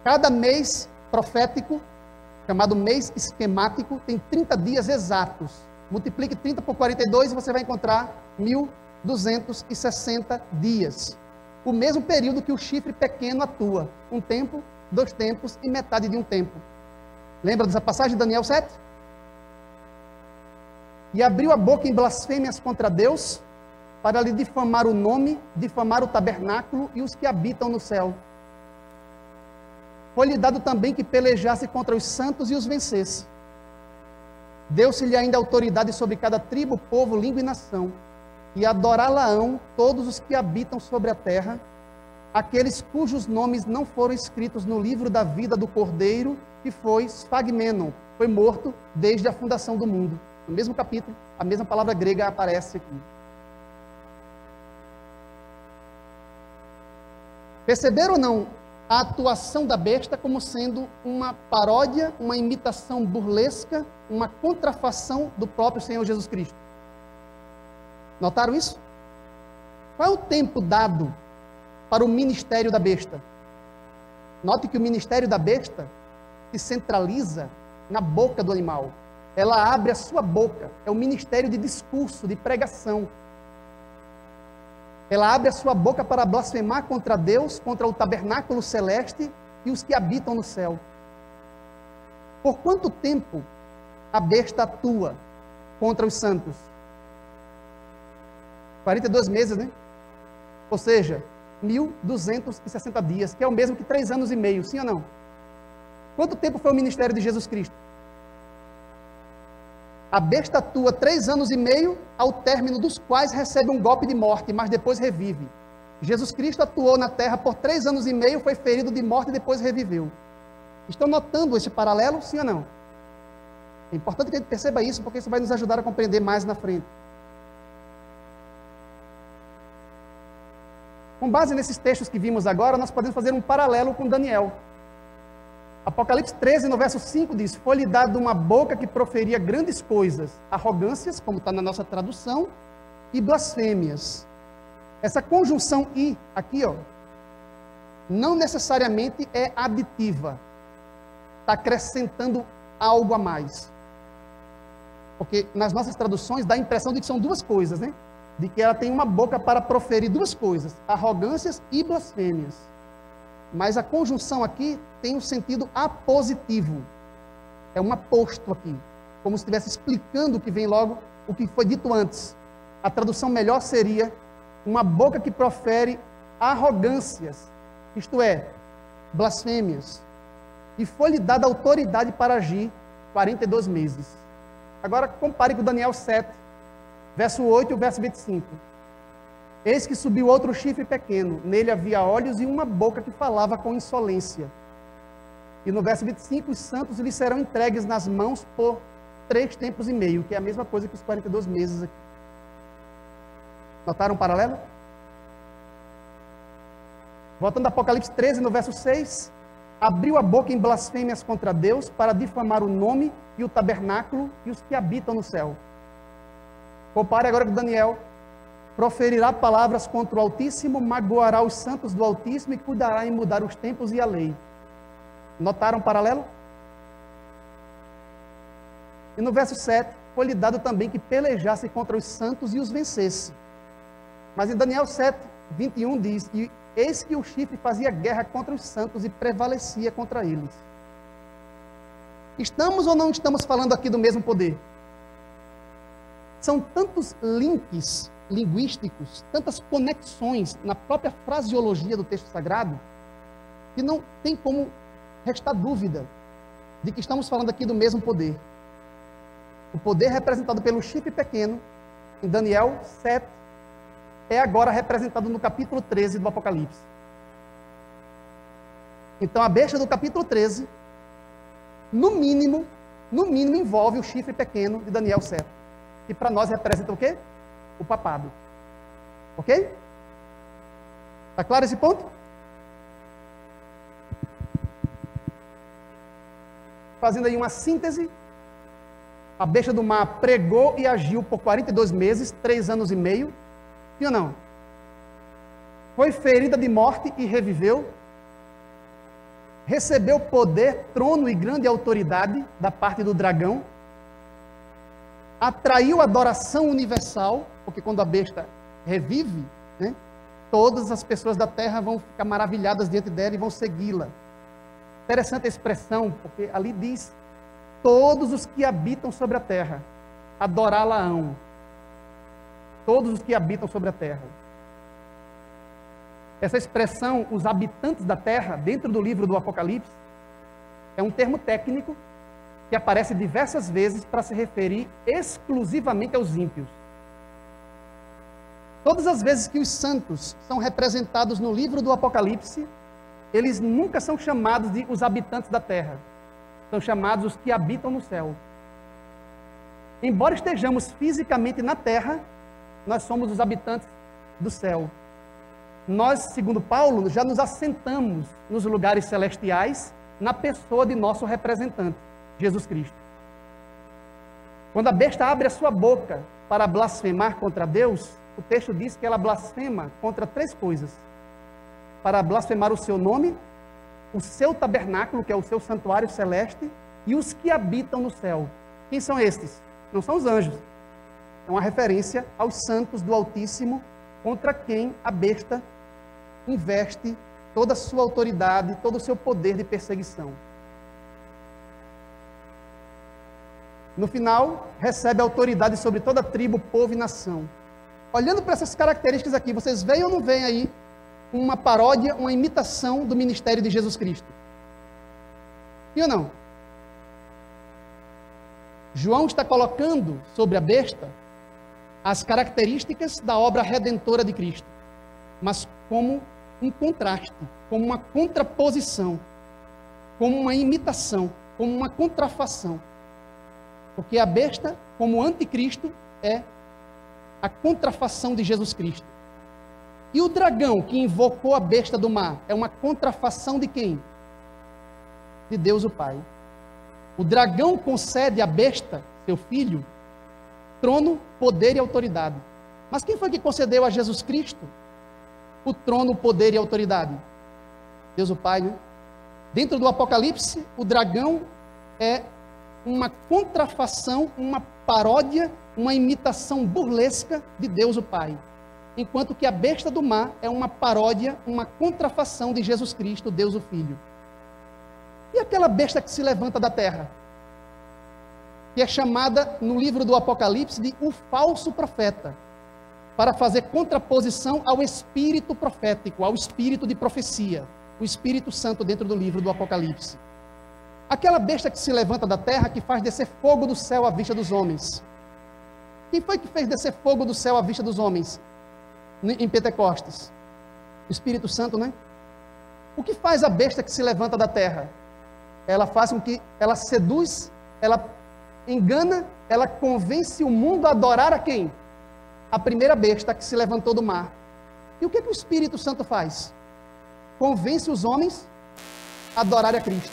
Cada mês profético, chamado mês esquemático, tem 30 dias exatos. Multiplique 30 por 42 e você vai encontrar 1260 dias. O mesmo período que o chifre pequeno atua. Um tempo, 2 tempos e metade de um tempo. Lembra dessa passagem de Daniel 7? E abriu a boca em blasfêmias contra Deus, para lhe difamar o nome, difamar o tabernáculo e os que habitam no céu. Foi-lhe dado também que pelejasse contra os santos e os vencesse. Deu-se-lhe ainda autoridade sobre cada tribo, povo, língua e nação. E adorá-la-ão todos os que habitam sobre a terra, aqueles cujos nomes não foram escritos no livro da vida do Cordeiro, que foi Sfagmenon, foi morto desde a fundação do mundo. No mesmo capítulo, a mesma palavra grega aparece aqui. Perceberam ou não a atuação da besta como sendo uma paródia, uma imitação burlesca, uma contrafação do próprio Senhor Jesus Cristo? Notaram isso? Qual é o tempo dado para o ministério da besta? Note que o ministério da besta se centraliza na boca do animal. Ela abre a sua boca. É o ministério de discurso, de pregação. Ela abre a sua boca para blasfemar contra Deus, contra o tabernáculo celeste e os que habitam no céu. Por quanto tempo a besta atua contra os santos? 42 meses, né? Ou seja, 1260 dias, que é o mesmo que 3 anos e meio, sim ou não? Quanto tempo foi o ministério de Jesus Cristo? A besta atua 3 anos e meio, ao término dos quais recebe um golpe de morte, mas depois revive. Jesus Cristo atuou na terra por 3 anos e meio, foi ferido de morte e depois reviveu. Estão notando esse paralelo, sim ou não? É importante que a gente perceba isso, porque isso vai nos ajudar a compreender mais na frente. Com base nesses textos que vimos agora, nós podemos fazer um paralelo com Daniel. Apocalipse 13, no verso 5, diz: foi-lhe dado uma boca que proferia grandes coisas, arrogâncias, como está na nossa tradução, e blasfêmias. Essa conjunção "e", aqui, ó, não necessariamente é aditiva. Está acrescentando algo a mais. Porque nas nossas traduções dá a impressão de que são duas coisas, né? De que ela tem uma boca para proferir duas coisas, arrogâncias e blasfêmias. Mas a conjunção aqui tem um sentido apositivo. É um aposto aqui, como se estivesse explicando o que vem logo, o que foi dito antes. A tradução melhor seria uma boca que profere arrogâncias, isto é, blasfêmias. E foi-lhe dada autoridade para agir 42 meses. Agora compare com Daniel 7, verso 8 e o verso 25. Eis que subiu outro chifre pequeno, nele havia olhos e uma boca que falava com insolência. E no verso 25, os santos lhe serão entregues nas mãos por 3 tempos e meio, que é a mesma coisa que os 42 meses aqui. Notaram um paralelo? Voltando a Apocalipse 13, no verso 6, abriu a boca em blasfêmias contra Deus para difamar o nome e o tabernáculo e os que habitam no céu. Compare agora com Daniel. Proferirá palavras contra o Altíssimo, magoará os santos do Altíssimo e cuidará em mudar os tempos e a lei. Notaram o paralelo? E no verso 7, foi-lhe dado também que pelejasse contra os santos e os vencesse. Mas em Daniel 7, 21 diz que eis que o chifre fazia guerra contra os santos e prevalecia contra eles. Estamos ou não estamos falando aqui do mesmo poder? São tantos links linguísticos, tantas conexões na própria fraseologia do texto sagrado, que não tem como restar dúvida de que estamos falando aqui do mesmo poder. O poder representado pelo chifre pequeno, em Daniel 7, é agora representado no capítulo 13 do Apocalipse. Então a besta do capítulo 13, no mínimo envolve o chifre pequeno de Daniel 7, que para nós representa o quê? O papado. Ok? Está claro esse ponto? Fazendo aí uma síntese, a besta do mar pregou e agiu por 42 meses, 3 anos e meio, sim ou não? Foi ferida de morte e reviveu, recebeu poder, trono e grande autoridade da parte do dragão, atraiu adoração universal, porque quando a besta revive, né, todas as pessoas da terra vão ficar maravilhadas diante dela e vão segui-la. Interessante a expressão, porque ali diz: todos os que habitam sobre a terra adorá-la-ão. Todos os que habitam sobre a terra. Essa expressão, os habitantes da terra, dentro do livro do Apocalipse, é um termo técnico que aparece diversas vezes para se referir exclusivamente aos ímpios. Todas as vezes que os santos são representados no livro do Apocalipse, eles nunca são chamados de os habitantes da terra. São chamados os que habitam no céu. Embora estejamos fisicamente na terra, nós somos os habitantes do céu. Nós, segundo Paulo, já nos assentamos nos lugares celestiais na pessoa de nosso representante, Jesus Cristo. Quando a besta abre a sua boca para blasfemar contra Deus, o texto diz que ela blasfema contra 3 coisas. Para blasfemar o seu nome, o seu tabernáculo, que é o seu santuário celeste, e os que habitam no céu. Quem são estes? Não são os anjos. É uma referência aos santos do Altíssimo, contra quem a besta investe toda a sua autoridade, todo o seu poder de perseguição. No final, recebe autoridade sobre toda tribo, povo e nação. Olhando para essas características aqui, vocês veem ou não veem aí uma paródia, uma imitação do ministério de Jesus Cristo. Sim ou não? João está colocando sobre a besta as características da obra redentora de Cristo, mas como um contraste, como uma contraposição, como uma imitação, como uma contrafação. Porque a besta, como anticristo, é a contrafação de Jesus Cristo. E o dragão que invocou a besta do mar é uma contrafação de quem? De Deus o Pai. O dragão concede à besta, seu filho, trono, poder e autoridade. Mas quem foi que concedeu a Jesus Cristo o trono, poder e autoridade? Deus o Pai, né? Dentro do Apocalipse, o dragão é uma contrafação, uma paródia, uma imitação burlesca de Deus o Pai. Enquanto que a besta do mar é uma paródia, uma contrafação de Jesus Cristo, Deus o Filho. E aquela besta que se levanta da terra? Que é chamada no livro do Apocalipse de o falso profeta, para fazer contraposição ao espírito profético, ao espírito de profecia, o Espírito Santo dentro do livro do Apocalipse. Aquela besta que se levanta da terra, que faz descer fogo do céu à vista dos homens. Quem foi que fez descer fogo do céu à vista dos homens em Pentecostes? O Espírito Santo, né? O que faz a besta que se levanta da terra? Ela faz com que ela seduz, ela engana, ela convence o mundo a adorar a quem? A primeira besta que se levantou do mar. E o que o Espírito Santo faz? Convence os homens a adorar a Cristo.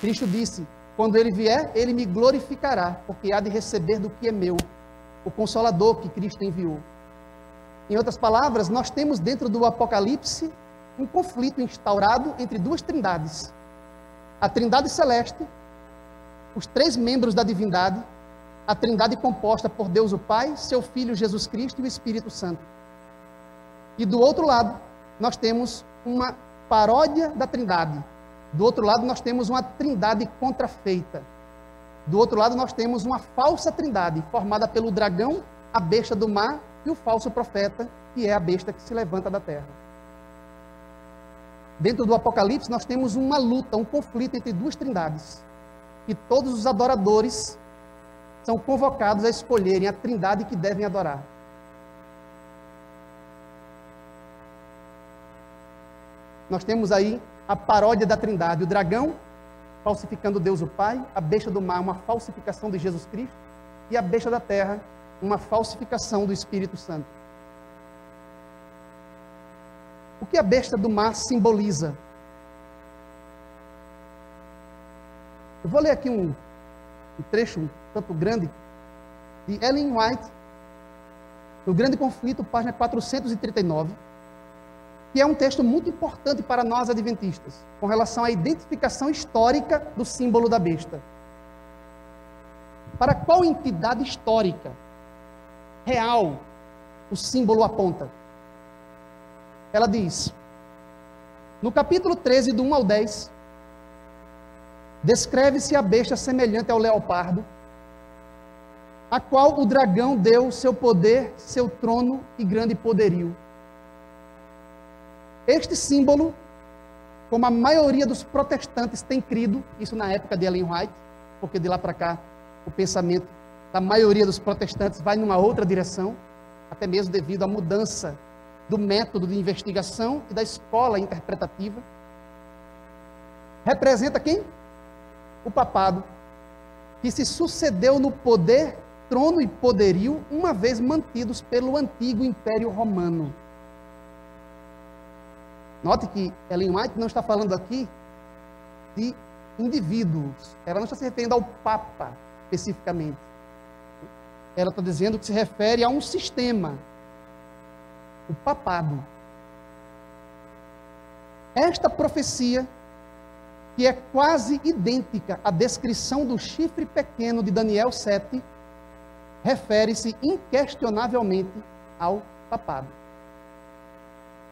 Cristo disse, quando ele vier, ele me glorificará, porque há de receber do que é meu, o Consolador que Cristo enviou. Em outras palavras, nós temos dentro do Apocalipse um conflito instaurado entre duas trindades. A trindade celeste, os três membros da divindade, a trindade composta por Deus o Pai, seu Filho Jesus Cristo e o Espírito Santo. E do outro lado, nós temos uma paródia da trindade. Do outro lado, nós temos uma trindade contrafeita. Do outro lado, nós temos uma falsa trindade, formada pelo dragão, a besta do mar e o falso profeta, que é a besta que se levanta da terra. Dentro do Apocalipse, nós temos uma luta, um conflito entre duas trindades. E todos os adoradores são convocados a escolherem a trindade que devem adorar. Nós temos aí a paródia da trindade, o dragão falsificando Deus o Pai, a besta do mar, uma falsificação de Jesus Cristo, e a besta da terra, uma falsificação do Espírito Santo. O que a besta do mar simboliza? Eu vou ler aqui um trecho, um tanto grande, de Ellen White, no Grande Conflito, página 439, que é um texto muito importante para nós adventistas, com relação à identificação histórica do símbolo da besta. Para qual entidade histórica, real, o símbolo aponta? Ela diz, no capítulo 13, do 1 ao 10, descreve-se a besta semelhante ao leopardo, a qual o dragão deu seu poder, seu trono e grande poderio. Este símbolo, como a maioria dos protestantes tem crido, isso na época de Ellen White, porque de lá para cá o pensamento da maioria dos protestantes vai numa outra direção, até mesmo devido à mudança do método de investigação e da escola interpretativa. Representa quem? O papado, que se sucedeu no poder, trono e poderio, uma vez mantidos pelo antigo Império Romano. Note que Ellen White não está falando aqui de indivíduos. Ela não está se referindo ao Papa, especificamente. Ela está dizendo que se refere a um sistema. O papado. Esta profecia, que é quase idêntica à descrição do chifre pequeno de Daniel 7, refere-se inquestionavelmente ao papado.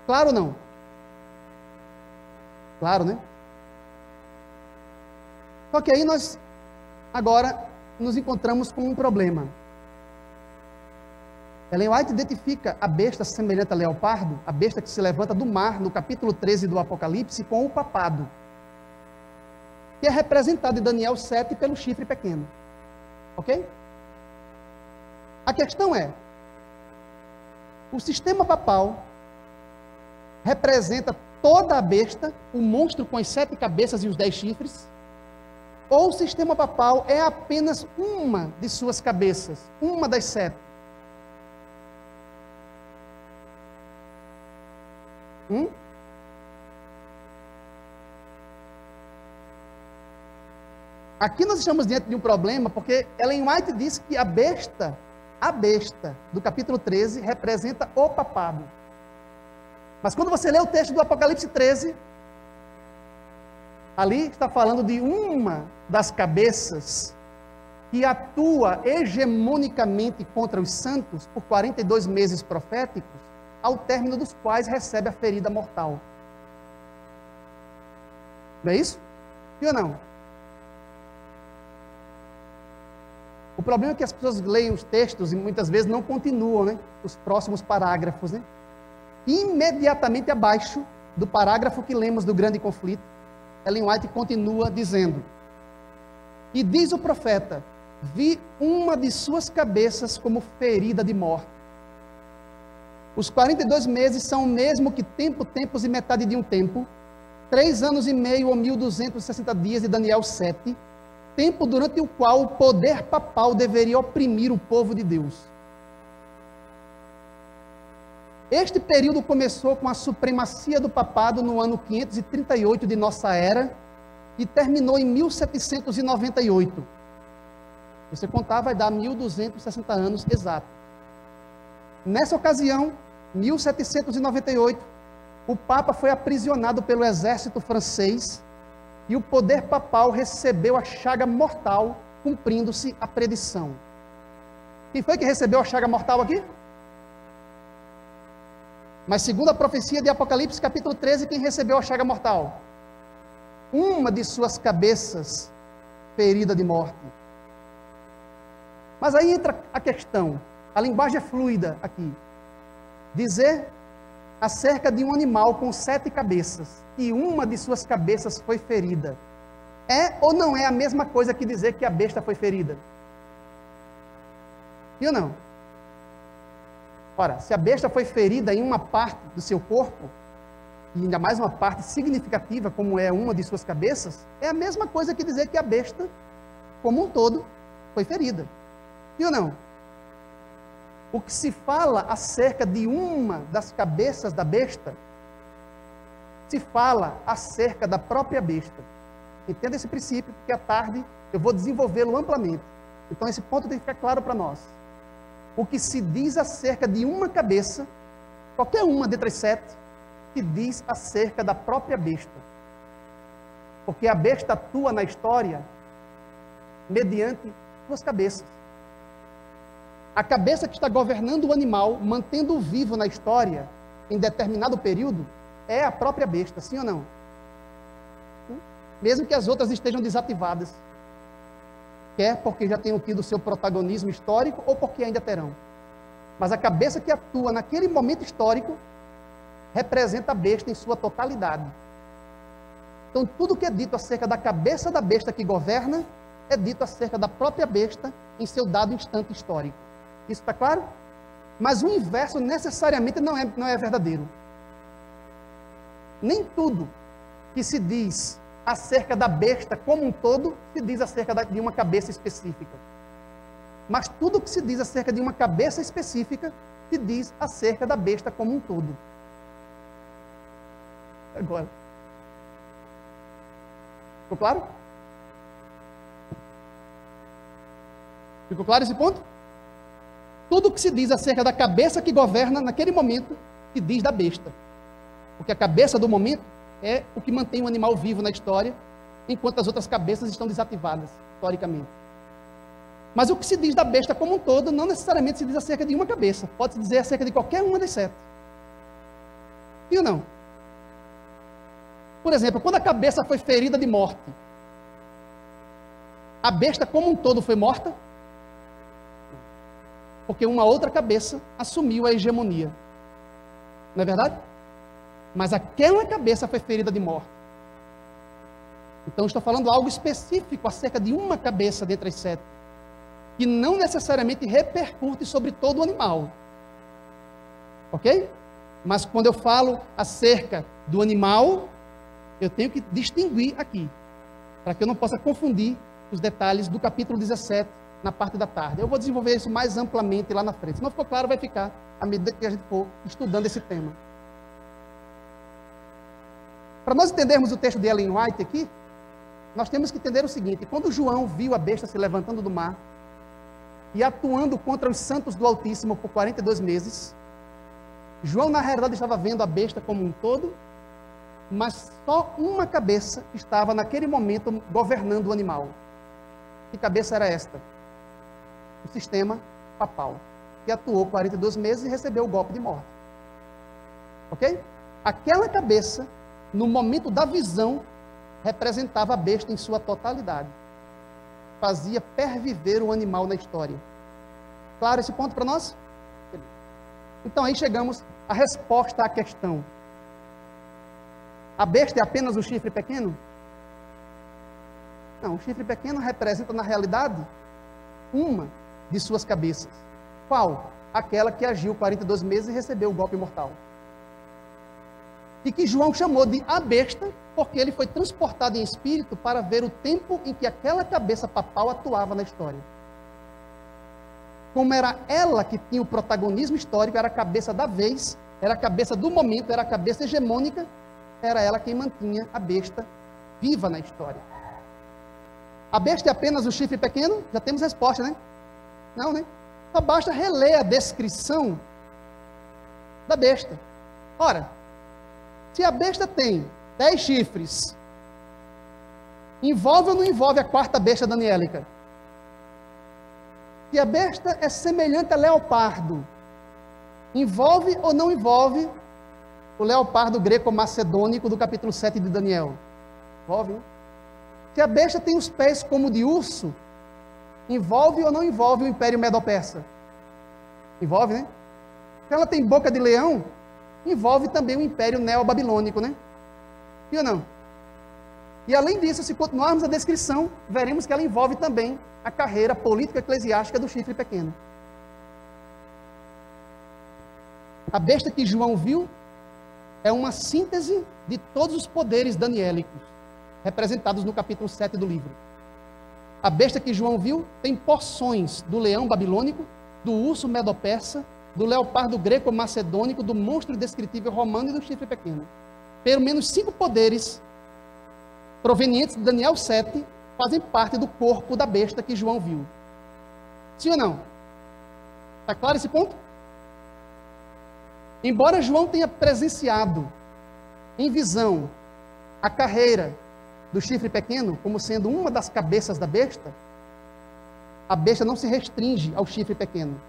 Claro ou não? Claro, né? Só que aí nós, agora, nos encontramos com um problema. Ellen White identifica a besta semelhante a leopardo, a besta que se levanta do mar, no capítulo 13 do Apocalipse, com o papado, que é representado em Daniel 7 pelo chifre pequeno. Ok? A questão é, o sistema papal representa toda a besta, o monstro com as 7 cabeças e os 10 chifres, ou o sistema papal é apenas uma de suas cabeças, uma das 7? Aqui nós estamos diante de um problema, porque Ellen White diz que a besta do capítulo 13 representa o papado. Mas quando você lê o texto do Apocalipse 13, ali está falando de uma das cabeças que atua hegemonicamente contra os santos por 42 meses proféticos, ao término dos quais recebe a ferida mortal. Não é isso? Sim ou não? O problema é que as pessoas leem os textos e muitas vezes não continuam, né? Os próximos parágrafos, né? Imediatamente abaixo do parágrafo que lemos do grande conflito, Ellen White continua dizendo: e diz o profeta, vi uma de suas cabeças como ferida de morte. Os 42 meses são o mesmo que tempo, tempos e metade de um tempo, 3 anos e meio ou 1260 dias de Daniel 7, tempo durante o qual o poder papal deveria oprimir o povo de Deus. Este período começou com a supremacia do papado no ano 538 de nossa era e terminou em 1798. Se você contar, vai dar 1260 anos exatos. Nessa ocasião, 1798, o Papa foi aprisionado pelo exército francês e o poder papal recebeu a chaga mortal, cumprindo-se a predição. Quem foi que recebeu a chaga mortal aqui? Mas segundo a profecia de Apocalipse capítulo 13, quem recebeu a chaga mortal? Uma de suas cabeças ferida de morte. Mas aí entra a questão, a linguagem é fluida aqui. Dizer acerca de um animal com 7 cabeças, e uma de suas cabeças foi ferida, é ou não é a mesma coisa que dizer que a besta foi ferida? E ou não? Ora, se a besta foi ferida em uma parte do seu corpo, e ainda mais uma parte significativa, como é uma de suas cabeças, é a mesma coisa que dizer que a besta, como um todo, foi ferida. E ou não? O que se fala acerca de uma das cabeças da besta, se fala acerca da própria besta. Entenda esse princípio, porque à tarde eu vou desenvolvê-lo amplamente. Então esse ponto tem que ficar claro para nós. O que se diz acerca de uma cabeça, qualquer uma dentre as 7, se diz acerca da própria besta. Porque a besta atua na história mediante 2 cabeças. A cabeça que está governando o animal, mantendo-o vivo na história, em determinado período, é a própria besta, sim ou não? Mesmo que as outras estejam desativadas. Quer porque já tenham tido seu protagonismo histórico, ou porque ainda terão. Mas a cabeça que atua naquele momento histórico, representa a besta em sua totalidade. Então, tudo que é dito acerca da cabeça da besta que governa, é dito acerca da própria besta em seu dado instante histórico. Isso está claro? Mas o inverso necessariamente não é verdadeiro. Nem tudo que se diz acerca da besta como um todo, se diz acerca de uma cabeça específica. Mas tudo que se diz acerca de uma cabeça específica, se diz acerca da besta como um todo. Agora. Ficou claro? Ficou claro esse ponto? Tudo que se diz acerca da cabeça que governa naquele momento, se diz da besta. Porque a cabeça do momento é o que mantém o animal vivo na história, enquanto as outras cabeças estão desativadas, historicamente. Mas o que se diz da besta como um todo, não necessariamente se diz acerca de uma cabeça. Pode se dizer acerca de qualquer uma das 7. Sim ou não? Por exemplo, quando a cabeça foi ferida de morte, a besta como um todo foi morta? porque uma outra cabeça assumiu a hegemonia. Não é verdade? Mas aquela cabeça foi ferida de morte. Então, estou falando algo específico acerca de uma cabeça dentre as 7, que não necessariamente repercute sobre todo o animal. Ok? Mas quando eu falo acerca do animal, eu tenho que distinguir aqui, para que eu não possa confundir os detalhes do capítulo 17 na parte da tarde. Eu vou desenvolver isso mais amplamente lá na frente. Se não ficou claro, vai ficar à medida que a gente for estudando esse tema. Para nós entendermos o texto de Ellen White aqui, nós temos que entender o seguinte: quando João viu a besta se levantando do mar e atuando contra os santos do Altíssimo por 42 meses, João, na realidade, estava vendo a besta como um todo, mas só uma cabeça estava, naquele momento, governando o animal. Que cabeça era esta? O sistema papal, que atuou 42 meses e recebeu o golpe de morte. Ok? Aquela cabeça, no momento da visão, representava a besta em sua totalidade. Fazia perviver o animal na história. Claro esse ponto para nós? Então aí chegamos à resposta à questão. A besta é apenas o chifre pequeno? Não, o chifre pequeno representa na realidade uma de suas cabeças. Qual? Aquela que agiu 42 meses e recebeu o golpe mortal. E que João chamou de a besta, porque ele foi transportado em espírito para ver o tempo em que aquela cabeça papal atuava na história. Como era ela que tinha o protagonismo histórico, era a cabeça da vez, era a cabeça do momento, era a cabeça hegemônica, era ela quem mantinha a besta viva na história. A besta é apenas o chifre pequeno? Já temos resposta, né? Não, né? Só basta reler a descrição da besta. Ora, se a besta tem 10 chifres, envolve ou não envolve a quarta besta daniélica? Se a besta é semelhante a leopardo, envolve ou não envolve o leopardo greco-macedônico do capítulo 7 de Daniel? Envolve, né? Se a besta tem os pés como de urso, envolve ou não envolve o Império Medo-Persa? Envolve, né? Se ela tem boca de leão, envolve também o Império Neo-Babilônico, né? E ou não? E além disso, se continuarmos a descrição, veremos que ela envolve também a carreira política eclesiástica do chifre pequeno. A besta que João viu é uma síntese de todos os poderes daniélicos, representados no capítulo 7 do livro. A besta que João viu tem porções do leão babilônico, do urso medo-persa, do leopardo greco-macedônico, do monstro indescritível romano e do chifre pequeno. Pelo menos 5 poderes provenientes de Daniel 7 fazem parte do corpo da besta que João viu. Sim ou não? Está claro esse ponto? Embora João tenha presenciado em visão a carreira do chifre pequeno como sendo uma das cabeças da besta, a besta não se restringe ao chifre pequeno.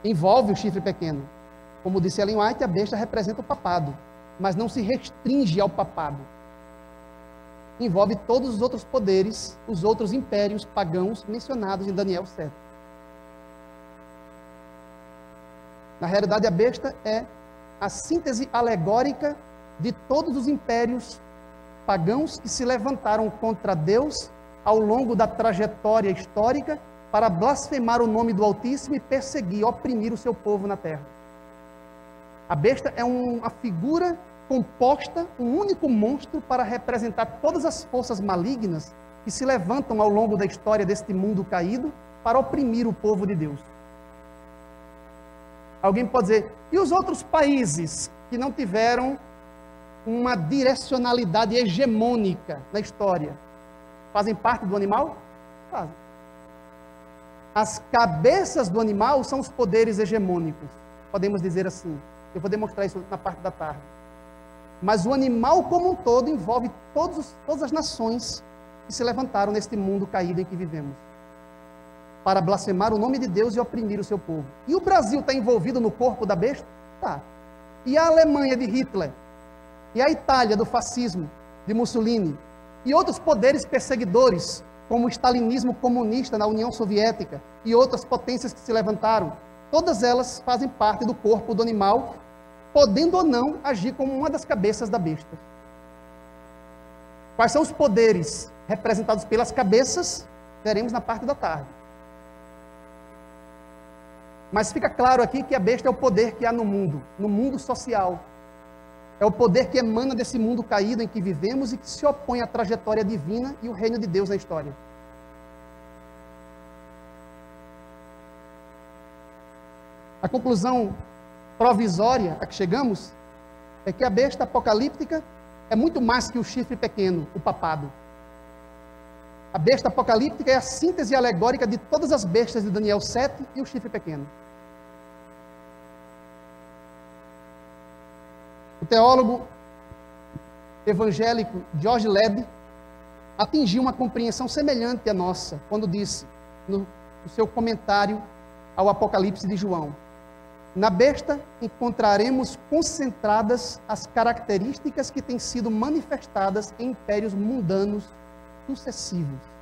Envolve o chifre pequeno. Como disse Ellen White, a besta representa o papado, mas não se restringe ao papado. Envolve todos os outros poderes, os outros impérios pagãos mencionados em Daniel 7. Na realidade, a besta é a síntese alegórica de todos os impérios pagãos que se levantaram contra Deus ao longo da trajetória histórica para blasfemar o nome do Altíssimo e perseguir, oprimir o seu povo na terra. A besta é uma figura composta, um único monstro para representar todas as forças malignas que se levantam ao longo da história deste mundo caído para oprimir o povo de Deus. Alguém pode dizer, e os outros países que não tiveram uma direcionalidade hegemônica na história, fazem parte do animal? Fazem. As cabeças do animal são os poderes hegemônicos, podemos dizer assim. Eu vou demonstrar isso na parte da tarde. Mas o animal como um todo envolve todas as nações que se levantaram neste mundo caído em que vivemos, para blasfemar o nome de Deus e oprimir o seu povo. E o Brasil está envolvido no corpo da besta? Tá. E a Alemanha de Hitler? E a Itália do fascismo, de Mussolini? E outros poderes perseguidores como o stalinismo comunista na União Soviética e outras potências que se levantaram, todas elas fazem parte do corpo do animal, podendo ou não agir como uma das cabeças da besta. Quais são os poderes representados pelas cabeças? Veremos na parte da tarde. Mas fica claro aqui que a besta é o poder que há no mundo social. É o poder que emana desse mundo caído em que vivemos e que se opõe à trajetória divina e o reino de Deus na história. A conclusão provisória a que chegamos é que a besta apocalíptica é muito mais que o chifre pequeno, o papado. A besta apocalíptica é a síntese alegórica de todas as bestas de Daniel 7 e o chifre pequeno. O teólogo evangélico George Ledd atingiu uma compreensão semelhante à nossa, quando disse, no seu comentário ao Apocalipse de João: na besta encontraremos concentradas as características que têm sido manifestadas em impérios mundanos sucessivos.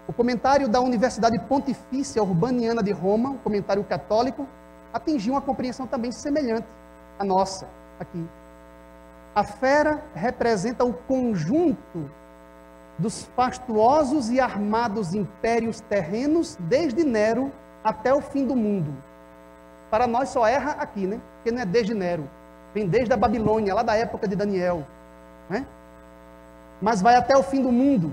O comentário da Universidade Pontifícia Urbaniana de Roma, um comentário católico, atingiu uma compreensão também semelhante à nossa aqui. A fera representa o conjunto dos fastuosos e armados impérios terrenos, desde Nero até o fim do mundo. Para nós só erra aqui, né? Porque não é desde Nero. Vem desde a Babilônia, lá da época de Daniel. Né? Mas vai até o fim do mundo.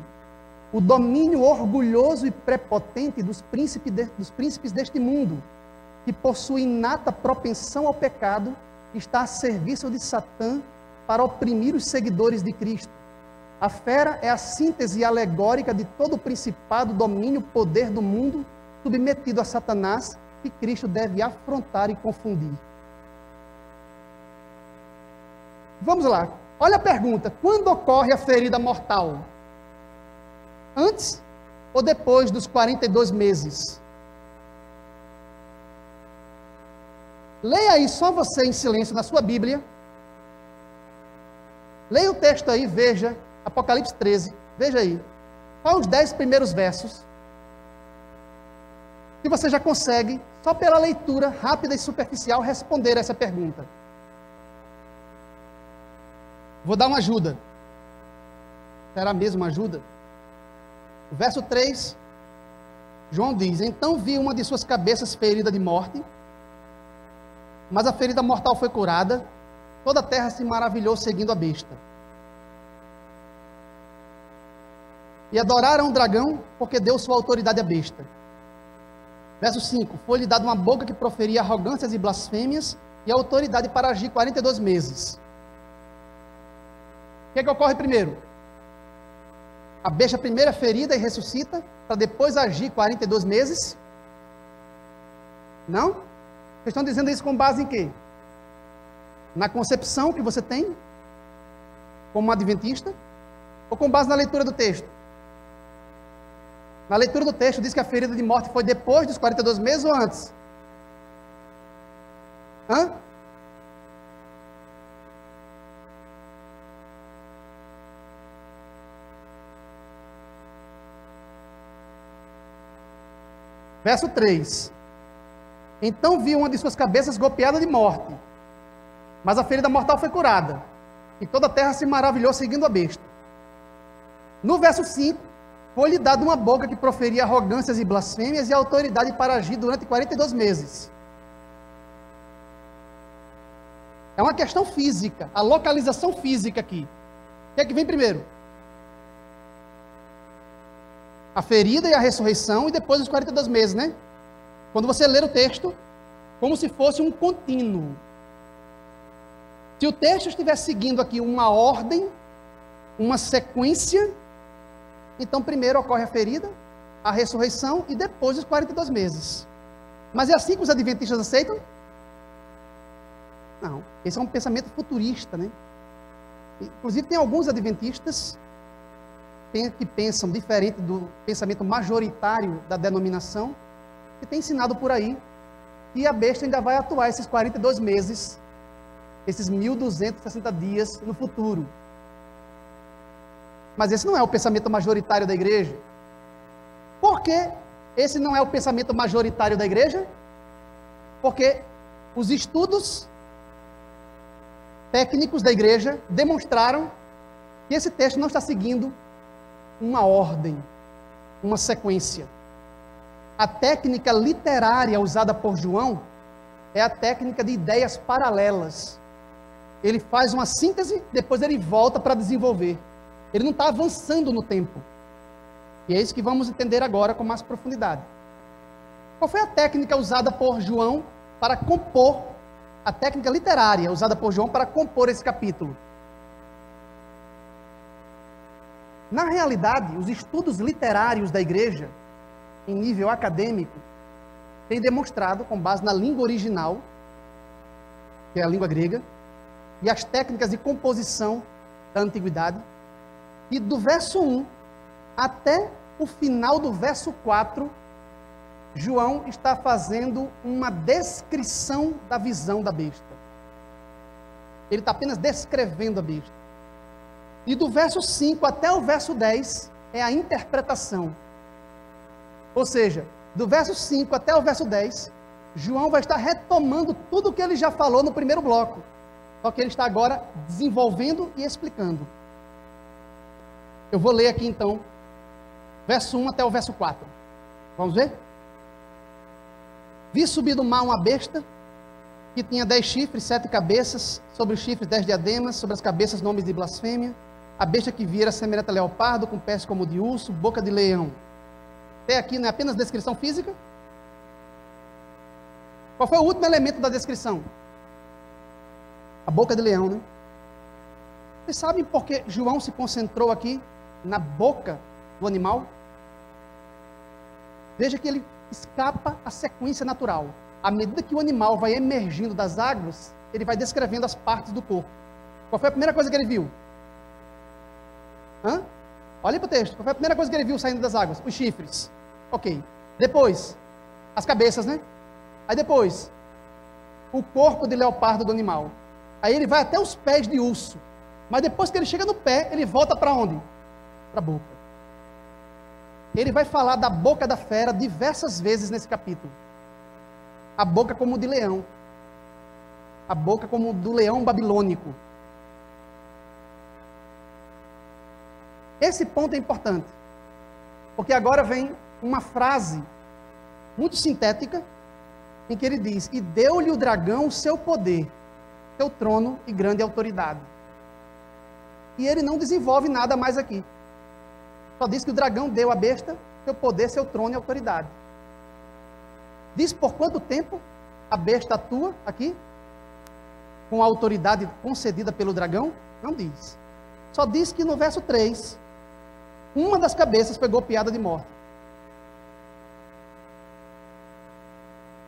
O domínio orgulhoso e prepotente dos príncipes deste mundo, que possui inata propensão ao pecado, está a serviço de Satã para oprimir os seguidores de Cristo. A fera é a síntese alegórica de todo o principado, domínio, poder do mundo, submetido a Satanás, que Cristo deve afrontar e confundir. Vamos lá. Olha a pergunta. Quando ocorre a ferida mortal? Antes ou depois dos 42 meses? Leia aí só você em silêncio na sua Bíblia. Leia o texto aí, veja. Apocalipse 13. Veja aí. Quais os 10 primeiros versos? Que você já consegue, só pela leitura rápida e superficial, responder essa pergunta. Vou dar uma ajuda. Será mesmo uma ajuda? O verso 3, João diz: então vi uma de suas cabeças ferida de morte, mas a ferida mortal foi curada, toda a terra se maravilhou seguindo a besta. E adoraram o dragão, porque deu sua autoridade à besta. Verso 5, foi-lhe dada uma boca que proferia arrogâncias e blasfêmias, e autoridade para agir 42 meses. O que é que ocorre primeiro? A besta primeiro é ferida e ressuscita, para depois agir 42 meses? Não? Vocês estão dizendo isso com base em quê? Na concepção que você tem, como adventista? Ou com base na leitura do texto? Na leitura do texto diz que a ferida de morte foi depois dos 42 meses ou antes? Hã? Verso 3. Então vi uma de suas cabeças golpeada de morte, mas a ferida mortal foi curada, e toda a terra se maravilhou seguindo a besta. No verso 5, foi-lhe dada uma boca que proferia arrogâncias e blasfêmias e autoridade para agir durante 42 meses. É uma questão física, a localização física aqui. O que é que vem primeiro? A ferida e a ressurreição, e depois os 42 meses, né? Quando você ler o texto, como se fosse um contínuo. Se o texto estiver seguindo aqui uma ordem, uma sequência, então primeiro ocorre a ferida, a ressurreição e depois os 42 meses. Mas é assim que os adventistas aceitam? Não, esse é um pensamento futurista, né? Inclusive tem alguns adventistas que pensam diferente do pensamento majoritário da denominação, que tem ensinado por aí que a besta ainda vai atuar esses 42 meses esses 1260 dias no futuro. Mas esse não é o pensamento majoritário da igreja. Por que esse não é o pensamento majoritário da igreja? Porque os estudos técnicos da igreja demonstraram que esse texto não está seguindo uma ordem, uma sequência. A técnica literária usada por João é a técnica de ideias paralelas. Ele faz uma síntese, depois ele volta para desenvolver. Ele não está avançando no tempo. E é isso que vamos entender agora com mais profundidade. Qual foi a técnica usada por João para compor, a técnica literária usada por João para compor esse capítulo? Na realidade, os estudos literários da igreja, em nível acadêmico, têm demonstrado, com base na língua original, que é a língua grega, e as técnicas de composição da antiguidade, e do verso 1 até o final do verso 4, João está fazendo uma descrição da visão da besta. Ele está apenas descrevendo a besta. E do verso 5 até o verso 10 é a interpretação. Ou seja, do verso 5 até o verso 10, João vai estar retomando tudo o que ele já falou no primeiro bloco. Só que ele está agora desenvolvendo e explicando. Eu vou ler aqui então, verso 1 até o verso 4. Vamos ver? Vi subir do mar uma besta, que tinha 10 chifres, 7 cabeças, sobre os chifres 10 diademas, sobre as cabeças nomes de blasfêmia. A besta que vira semelhante a leopardo, com pés como de urso, boca de leão. Até aqui não é apenas descrição física? Qual foi o último elemento da descrição? A boca de leão, né? Vocês sabem por que João se concentrou aqui na boca do animal? Veja que ele escapa à sequência natural. À medida que o animal vai emergindo das águas, ele vai descrevendo as partes do corpo. Qual foi a primeira coisa que ele viu? Olha para o texto. Qual foi a primeira coisa que ele viu saindo das águas? Os chifres. Ok. Depois, as cabeças, né? Aí depois, o corpo de leopardo do animal. Aí ele vai até os pés de urso. Mas depois que ele chega no pé, ele volta para onde? Para a boca. Ele vai falar da boca da fera diversas vezes nesse capítulo. A boca como de leão. A boca como do leão babilônico. Esse ponto é importante, porque agora vem uma frase muito sintética, em que ele diz: e deu-lhe o dragão o seu poder, seu trono e grande autoridade. E ele não desenvolve nada mais aqui. Só diz que o dragão deu à besta seu poder, seu trono e autoridade. Diz por quanto tempo a besta atua aqui, com a autoridade concedida pelo dragão? Não diz. Só diz que no verso 3, uma das cabeças foi golpeada de morte.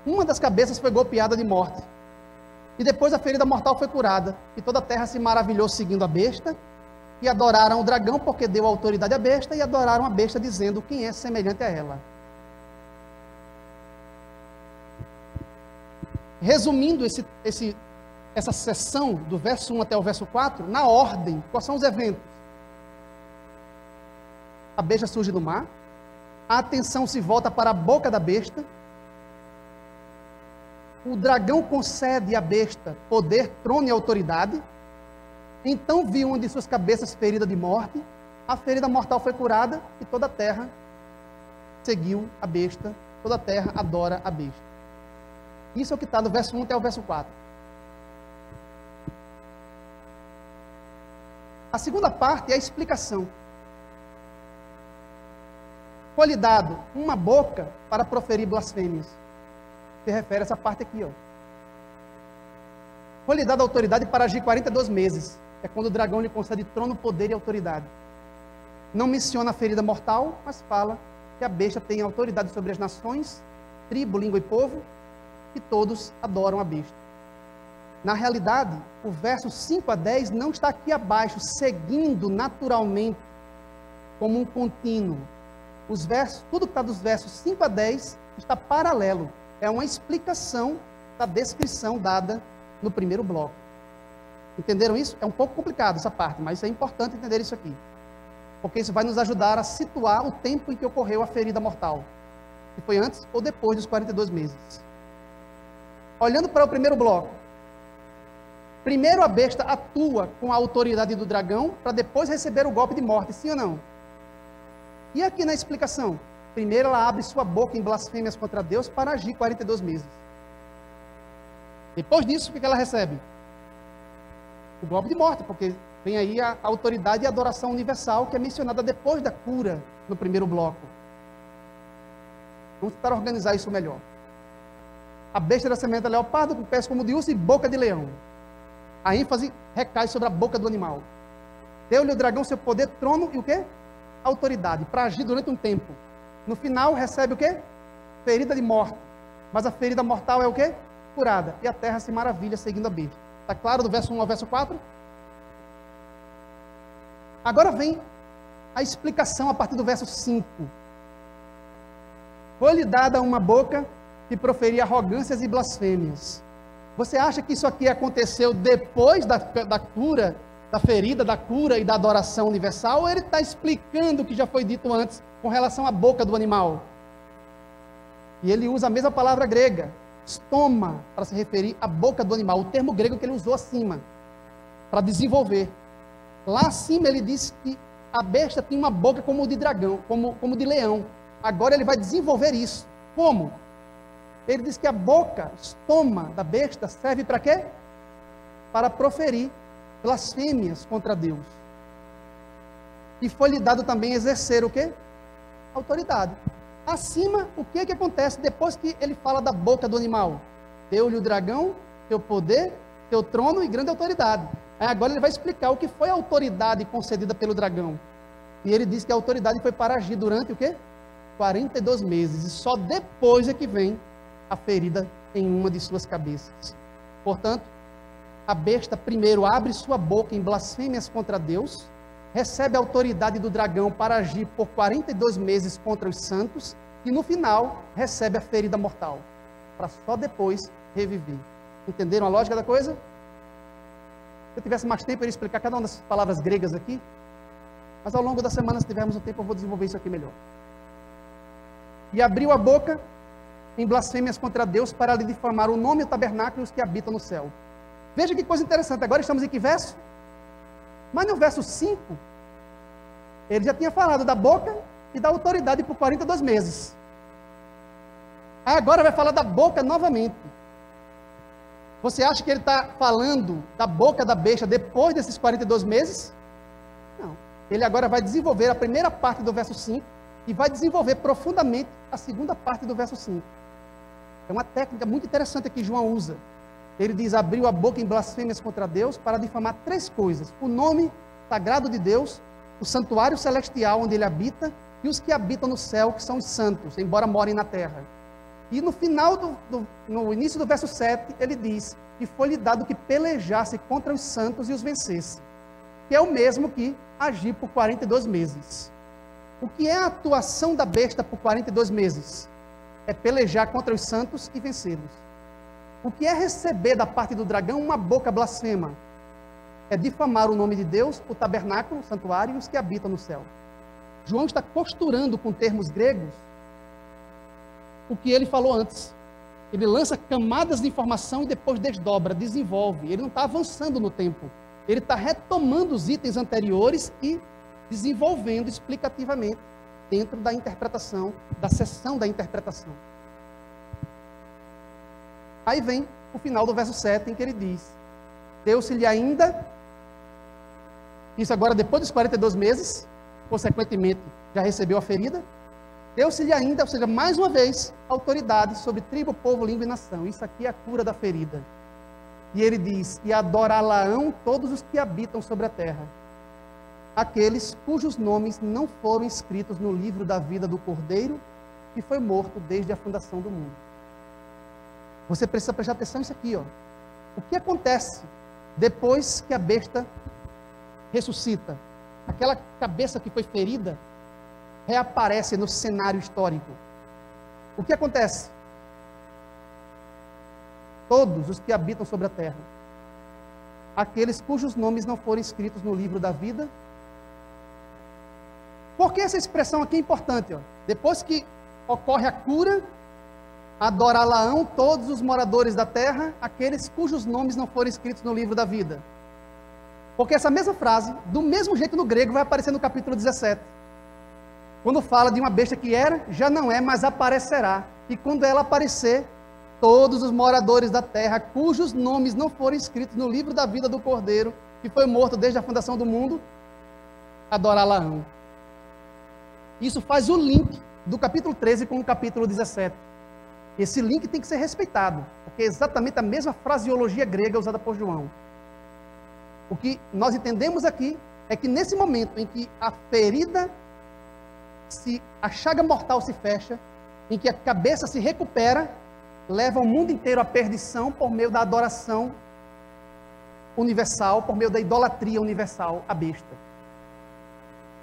Uma das cabeças foi golpeada de morte. E depois a ferida mortal foi curada. E toda a terra se maravilhou seguindo a besta. E adoraram o dragão porque deu autoridade à besta. E adoraram a besta dizendo: quem é semelhante a ela? Resumindo essa sessão do verso 1 até o verso 4, na ordem, quais são os eventos? A besta surge do mar, a atenção se volta para a boca da besta, o dragão concede à besta poder, trono e autoridade, então viu uma de suas cabeças ferida de morte, a ferida mortal foi curada e toda a terra seguiu a besta, toda a terra adora a besta. Isso é o que está do verso 1 até o verso 4. A segunda parte é a explicação. Foi-lhe dado uma boca para proferir blasfêmias. Se refere a essa parte aqui, ó. Foi-lhe dada autoridade para agir 42 meses. É quando o dragão lhe concede trono, poder e autoridade. Não menciona a ferida mortal, mas fala que a besta tem autoridade sobre as nações, tribo, língua e povo, e todos adoram a besta. Na realidade, o verso 5 a 10 não está aqui abaixo, seguindo naturalmente, como um contínuo. Os versos, tudo que está dos versos 5 a 10 está paralelo. É uma explicação da descrição dada no primeiro bloco. Entenderam isso? É um pouco complicado essa parte, mas é importante entender isso aqui. Porque isso vai nos ajudar a situar o tempo em que ocorreu a ferida mortal. Se foi antes ou depois dos 42 meses. Olhando para o primeiro bloco. Primeiro a besta atua com a autoridade do dragão para depois receber o golpe de morte, sim ou não? E aqui na explicação? Primeiro ela abre sua boca em blasfêmias contra Deus para agir 42 meses. Depois disso, o que ela recebe? O golpe de morte, porque vem aí a autoridade e a adoração universal que é mencionada depois da cura no primeiro bloco. Vamos tentar organizar isso melhor. A besta da semente é leopardo, com pés como de urso e boca de leão. A ênfase recai sobre a boca do animal. Deu-lhe o dragão seu poder, trono e o quê? Autoridade, para agir durante um tempo. No final recebe o quê? Ferida de morte. Mas a ferida mortal é o quê? Curada. E a terra se maravilha seguindo a besta. Está claro do verso 1 ao verso 4? Agora vem a explicação a partir do verso 5. Foi-lhe dada uma boca que proferia arrogâncias e blasfêmias. Você acha que isso aqui aconteceu depois da cura, da ferida, da cura e da adoração universal? Ou ele está explicando o que já foi dito antes com relação à boca do animal? E ele usa a mesma palavra grega, stoma, para se referir à boca do animal. O termo grego que ele usou acima, para desenvolver. Lá acima ele disse que a besta tinha uma boca como de dragão, como de leão. Agora ele vai desenvolver isso. Como? Ele diz que a boca, estômago da besta, serve para quê? Para proferir blasfêmias contra Deus. E foi-lhe dado também exercer o quê? Autoridade. Acima, o que que acontece depois que ele fala da boca do animal? Deu-lhe o dragão, teu poder, teu trono e grande autoridade. Aí agora ele vai explicar o que foi a autoridade concedida pelo dragão. E ele diz que a autoridade foi para agir durante o quê? 42 meses. E só depois é que vem a ferida em uma de suas cabeças. Portanto, a besta primeiro abre sua boca em blasfêmias contra Deus, recebe a autoridade do dragão para agir por 42 meses contra os santos, e no final recebe a ferida mortal, para só depois reviver. Entenderam a lógica da coisa? Se eu tivesse mais tempo, eu iria explicar cada uma das palavras gregas aqui, mas ao longo da semana, se tivermos um tempo, eu vou desenvolver isso aqui melhor. E abriu a boca em blasfêmias contra Deus para lhe difamar o nome e o tabernáculo e os que habitam no céu. Veja que coisa interessante, agora estamos em que verso? Mas no verso 5, ele já tinha falado da boca e da autoridade por 42 meses. Agora vai falar da boca novamente. Você acha que ele está falando da boca da besta depois desses 42 meses? Não. Ele agora vai desenvolver a primeira parte do verso 5 e vai desenvolver profundamente a segunda parte do verso 5. É uma técnica muito interessante que João usa. Ele diz, abriu a boca em blasfêmias contra Deus para difamar três coisas: o nome sagrado de Deus, o santuário celestial onde ele habita e os que habitam no céu, que são os santos, embora morem na terra. E no final, no início do verso 7, ele diz que foi-lhe dado que pelejasse contra os santos e os vencesse, que é o mesmo que agir por 42 meses. O que é a atuação da besta por 42 meses? É pelejar contra os santos e vencê-los. O que é receber da parte do dragão uma boca blasfema? É difamar o nome de Deus, o tabernáculo, o santuário e os que habitam no céu. João está costurando com termos gregos o que ele falou antes. Ele lança camadas de informação e depois desdobra, desenvolve. Ele não está avançando no tempo. Ele está retomando os itens anteriores e desenvolvendo explicativamente dentro da interpretação, da seção da interpretação. Aí vem o final do verso 7, em que ele diz, deu-se-lhe ainda, isso agora depois dos 42 meses, consequentemente já recebeu a ferida, deu-se-lhe ainda, ou seja, mais uma vez, autoridade sobre tribo, povo, língua e nação. Isso aqui é a cura da ferida. E ele diz, e adorá-la-ão todos os que habitam sobre a terra, aqueles cujos nomes não foram escritos no livro da vida do Cordeiro, que foi morto desde a fundação do mundo. Você precisa prestar atenção nisso aqui, ó. O que acontece depois que a besta ressuscita? Aquela cabeça que foi ferida reaparece no cenário histórico. O que acontece? Todos os que habitam sobre a terra. aqueles cujos nomes não forem escritos no livro da vida. Por que essa expressão aqui é importante? Ó? Depois que ocorre a cura, adorá-la-ão todos os moradores da terra, aqueles cujos nomes não forem escritos no livro da vida. Porque essa mesma frase, do mesmo jeito no grego, vai aparecer no capítulo 17. Quando fala de uma besta que era, já não é, mas aparecerá. E quando ela aparecer, todos os moradores da terra, cujos nomes não forem escritos no livro da vida do Cordeiro, que foi morto desde a fundação do mundo, adorá-la-ão. Isso faz o link do capítulo 13 com o capítulo 17. Esse link tem que ser respeitado, porque é exatamente a mesma fraseologia grega usada por João. O que nós entendemos aqui é que nesse momento em que a ferida, a chaga mortal se fecha, em que a cabeça se recupera, leva o mundo inteiro à perdição por meio da adoração universal, por meio da idolatria universal à besta.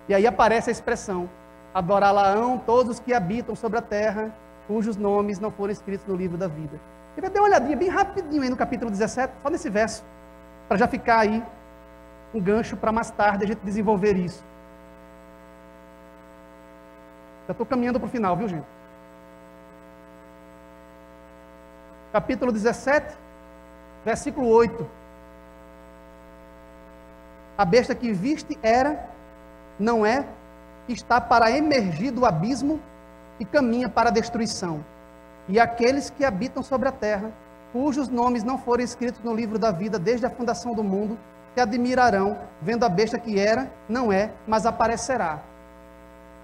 E aí aparece a expressão: adorá-la-ão todos os que habitam sobre a terra, cujos nomes não foram escritos no livro da vida. Você vai dar uma olhadinha bem rapidinho aí no capítulo 17, só nesse verso, para já ficar aí um gancho para mais tarde a gente desenvolver isso. Já estou caminhando para o final, viu, gente? Capítulo 17, versículo 8. A besta que viste era, não é, está para emergir do abismo e caminha para a destruição. E aqueles que habitam sobre a terra, cujos nomes não forem escritos no livro da vida desde a fundação do mundo, se admirarão, vendo a besta que era, não é, mas aparecerá.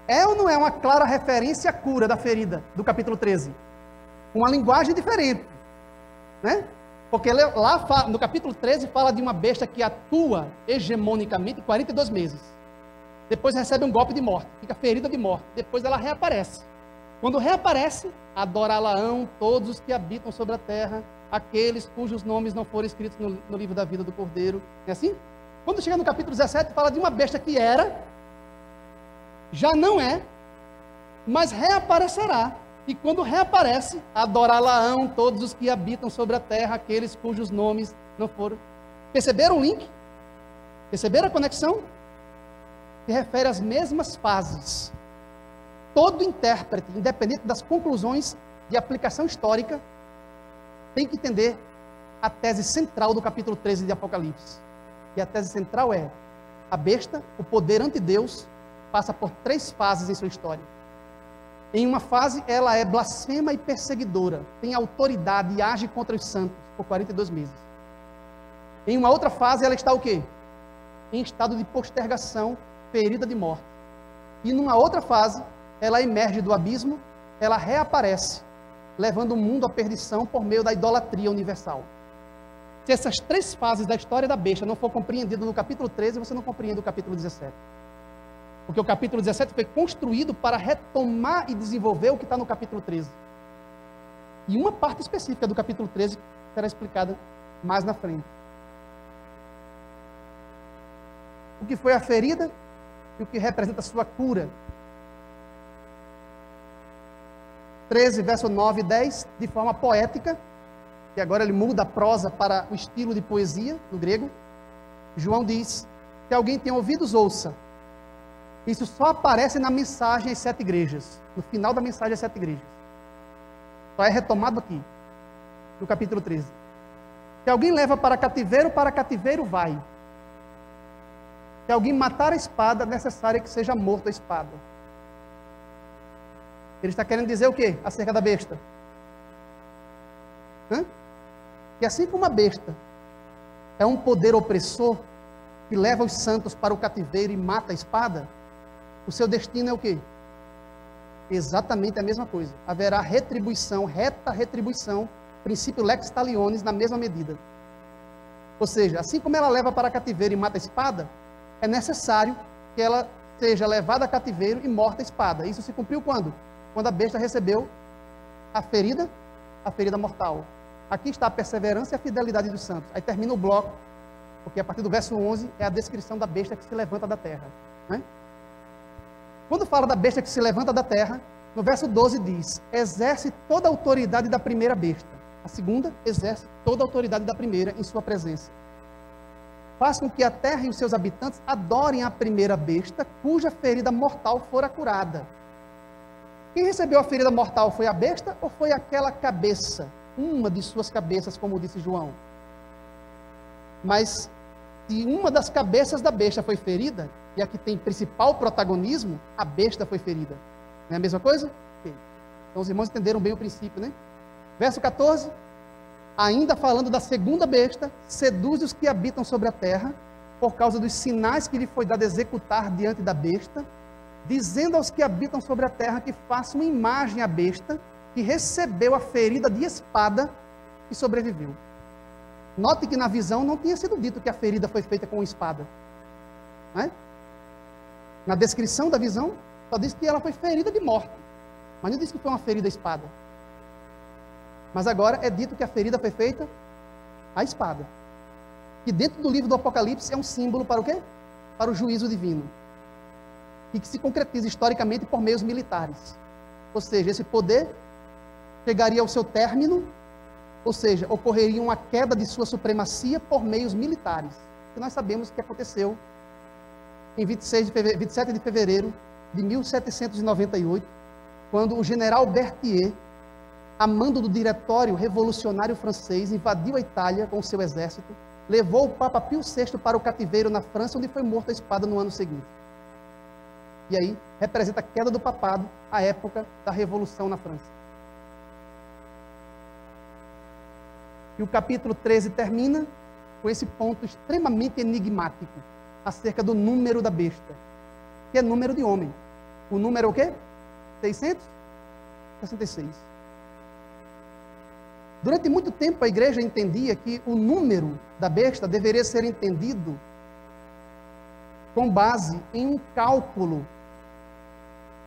É ou não é uma clara referência à cura da ferida do capítulo 13? Uma linguagem diferente, né? Porque lá no capítulo 13 fala de uma besta que atua hegemonicamente 42 meses. Depois recebe um golpe de morte, fica ferida de morte. Depois ela reaparece. Quando reaparece, adorá-la-ão todos os que habitam sobre a terra, aqueles cujos nomes não forem escritos no livro da vida do Cordeiro. É assim? Quando chega no capítulo 17, fala de uma besta que era, já não é, mas reaparecerá. E quando reaparece, adorá-la-ão todos os que habitam sobre a terra, aqueles cujos nomes não foram. Perceberam o link? Perceberam a conexão? Se refere às mesmas fases. Todo intérprete, independente das conclusões de aplicação histórica, tem que entender a tese central do capítulo 13 de Apocalipse. E a tese central é: a besta, o poder ante-Deus, passa por 3 fases em sua história. Em uma fase, ela é blasfema e perseguidora, tem autoridade e age contra os santos por 42 meses. Em uma outra fase, ela está o quê? Em estado de postergação, ferida de morte. E numa outra fase, ela emerge do abismo, ela reaparece, levando o mundo à perdição por meio da idolatria universal. Se essas 3 fases da história da besta não for compreendido no capítulo 13, você não compreende o capítulo 17. Porque o capítulo 17 foi construído para retomar e desenvolver o que está no capítulo 13. E uma parte específica do capítulo 13 será explicada mais na frente. O que foi a ferida e o que representa a sua cura. 13, verso 9 e 10, de forma poética, e agora ele muda a prosa para o estilo de poesia, no grego. João diz: se alguém tem ouvidos, ouça. Isso só aparece na mensagem às 7 igrejas, no final da mensagem às 7 igrejas. Só é retomado aqui, no capítulo 13. Se alguém leva para cativeiro vai. Se alguém matar a espada, é necessário que seja morto a espada. Ele está querendo dizer o quê acerca da besta? Que assim como a besta é um poder opressor que leva os santos para o cativeiro e mata a espada, o seu destino é o quê? Exatamente a mesma coisa. Haverá retribuição, reta retribuição, princípio lex talionis, na mesma medida. Ou seja, assim como ela leva para cativeiro e mata a espada, é necessário que ela seja levada a cativeiro e morta a espada. Isso se cumpriu quando? Quando a besta recebeu a ferida mortal. Aqui está a perseverança e a fidelidade dos santos. Aí termina o bloco, porque a partir do verso 11 é a descrição da besta que se levanta da terra. Né? Quando fala da besta que se levanta da terra, no verso 12 diz: exerce toda a autoridade da primeira besta. A segunda exerce toda a autoridade da primeira em sua presença. faz com que a terra e os seus habitantes adorem a primeira besta, cuja ferida mortal fora curada. Quem recebeu a ferida mortal foi a besta ou foi aquela cabeça? Uma de suas cabeças, como disse João. Mas se uma das cabeças da besta foi ferida, e aqui tem principal protagonismo, a besta foi ferida. Não é a mesma coisa? Okay. Então os irmãos entenderam bem o princípio, né? Verso 14. Ainda falando da segunda besta, seduz os que habitam sobre a terra, por causa dos sinais que lhe foi dado executar diante da besta, dizendo aos que habitam sobre a terra que façam uma imagem à besta, que recebeu a ferida de espada e sobreviveu. Note que na visão não tinha sido dito que a ferida foi feita com espada. Não é? Na descrição da visão, só diz que ela foi ferida de morte, mas não diz que foi uma ferida à espada. Mas agora é dito que a ferida foi feita à espada. Que dentro do livro do Apocalipse é um símbolo para o quê? Para o juízo divino. E que se concretiza historicamente por meios militares. Ou seja, esse poder chegaria ao seu término, ou seja, ocorreria uma queda de sua supremacia por meios militares. Que nós sabemos que aconteceu em 27 de fevereiro de 1798, quando o general Berthier, a mando do Diretório Revolucionário Francês, invadiu a Itália com o seu exército, levou o Papa Pio VI para o cativeiro na França, onde foi morto à espada no ano seguinte. E aí, representa a queda do papado, a época da Revolução na França. E o capítulo 13 termina com esse ponto extremamente enigmático, acerca do número da besta, que é número de homem. O número é o quê? 666. Durante muito tempo a igreja entendia que o número da besta deveria ser entendido com base em um cálculo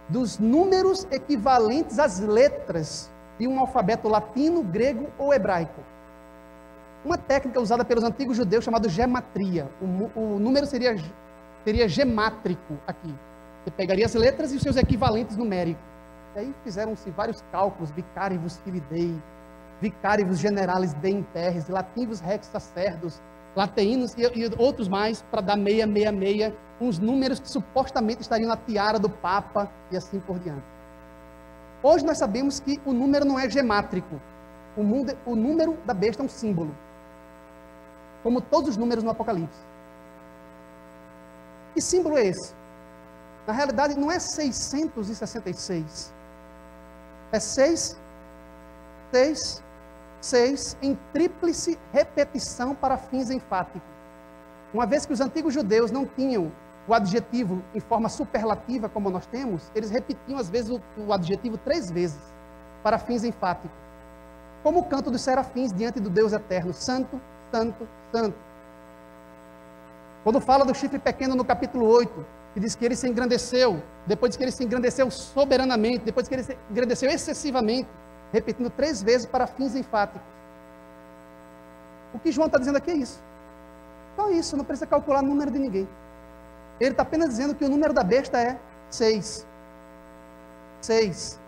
dos números equivalentes às letras de um alfabeto latino, grego ou hebraico. Uma técnica usada pelos antigos judeus chamada gematria. O número seria gemátrico aqui. Você pegaria as letras e os seus equivalentes numéricos. E aí fizeram-se vários cálculos, vicárivos filidei, vicárivos generales de interres, lativos rex sacerdos, lateinos e outros mais, para dar 666, uns números que supostamente estariam na tiara do Papa e assim por diante. Hoje nós sabemos que o número não é gemátrico. O número da besta é um símbolo, como todos os números no Apocalipse. Que símbolo é esse? Na realidade não é 666. É 6, 6, 6 em tríplice repetição para fins enfáticos. Uma vez que os antigos judeus não tinham o adjetivo em forma superlativa como nós temos, eles repetiam às vezes o adjetivo 3 vezes para fins enfáticos. Como o canto dos serafins diante do Deus eterno, santo, santo, santo. Quando fala do chifre pequeno no capítulo 8, que diz que ele se engrandeceu, depois diz que ele se engrandeceu soberanamente, depois diz que ele se engrandeceu excessivamente, repetindo 3 vezes para fins enfáticos. O que João está dizendo aqui é isso. Só isso, não precisa calcular o número de ninguém. Ele está apenas dizendo que o número da besta é 6. 6.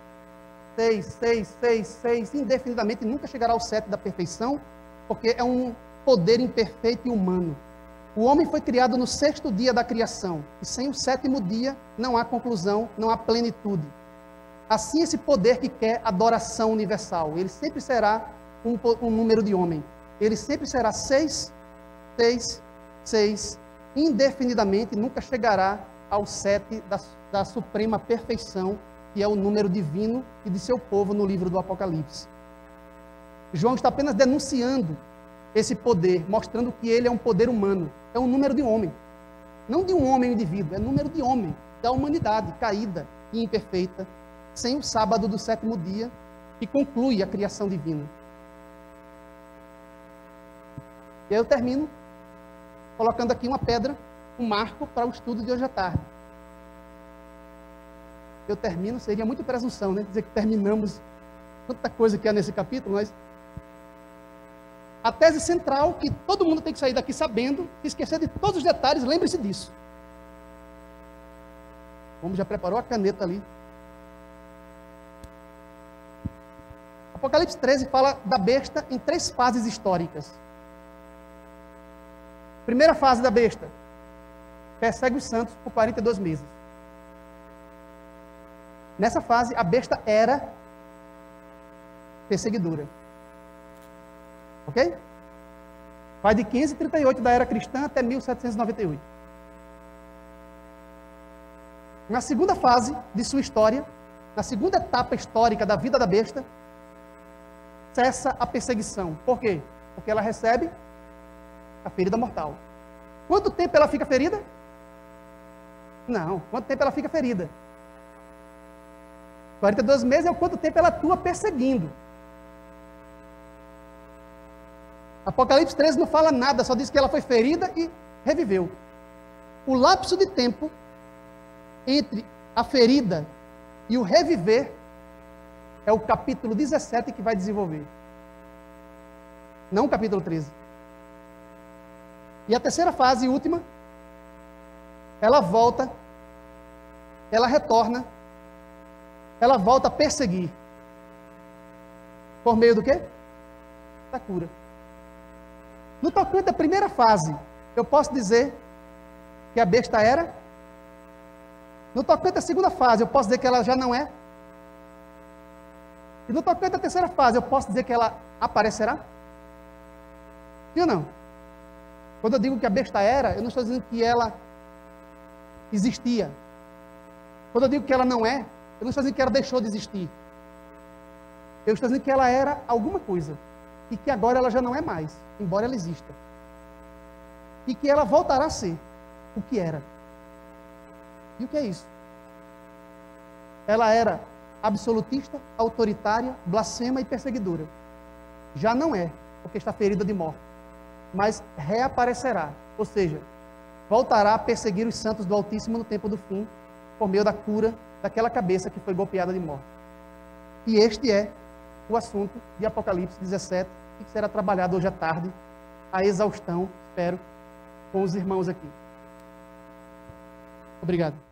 6, 6, 6, 6, indefinidamente, nunca chegará ao 7 da perfeição, porque é um poder imperfeito e humano. O homem foi criado no 6º dia da criação, e sem o 7º dia não há conclusão, não há plenitude. Assim, esse poder que quer adoração universal, ele sempre será um número de homem. Ele sempre será 6, 6, 6, indefinidamente, nunca chegará ao 7 da suprema perfeição, que é o número divino e de seu povo no livro do Apocalipse. João está apenas denunciando esse poder, mostrando que ele é um poder humano, é um número de homem. Não de um homem indivíduo, é número de homem, da humanidade caída e imperfeita, sem o sábado do 7º dia, que conclui a criação divina. E aí eu termino colocando aqui uma pedra, um marco para o estudo de hoje à tarde. Eu termino, seria muito presunção, né? Dizer que terminamos tanta coisa que há nesse capítulo, mas a tese central, que todo mundo tem que sair daqui sabendo, se esquecer de todos os detalhes, lembre-se disso. Como já preparou a caneta ali. Apocalipse 13 fala da besta em 3 fases históricas. Primeira fase da besta. Persegue os santos por 42 meses. Nessa fase, a besta era perseguidora. Ok? Vai de 538 da era cristã até 1798. Na segunda fase de sua história, na segunda etapa histórica da vida da besta, cessa a perseguição. Por quê? Porque ela recebe a ferida mortal. Quanto tempo ela fica ferida? Não. Quanto tempo ela fica ferida? 42 meses é o quanto tempo ela atua perseguindo. Apocalipse 13 não fala nada, só diz que ela foi ferida e reviveu. O lapso de tempo entre a ferida e o reviver é o capítulo 17 que vai desenvolver. Não o capítulo 13. E a terceira fase e última, ela volta, ela retorna, ela volta a perseguir. Por meio do quê? Da cura. No tocante à primeira fase, eu posso dizer que a besta era. No tocante à segunda fase, eu posso dizer que ela já não é. E no tocante à terceira fase, eu posso dizer que ela aparecerá? Sim ou não? Quando eu digo que a besta era, eu não estou dizendo que ela existia. Quando eu digo que ela não é, eu não estou dizendo que ela deixou de existir. Eu estou dizendo que ela era alguma coisa. E que agora ela já não é mais, embora ela exista. E que ela voltará a ser o que era. E o que é isso? Ela era absolutista, autoritária, blasfema e perseguidora. Já não é, porque está ferida de morte. Mas reaparecerá, ou seja, voltará a perseguir os santos do Altíssimo no tempo do fim, por meio da cura daquela cabeça que foi golpeada de morte. E este é o assunto de Apocalipse 17, que será trabalhado hoje à tarde, a exaustão, espero, com os irmãos aqui. Obrigado.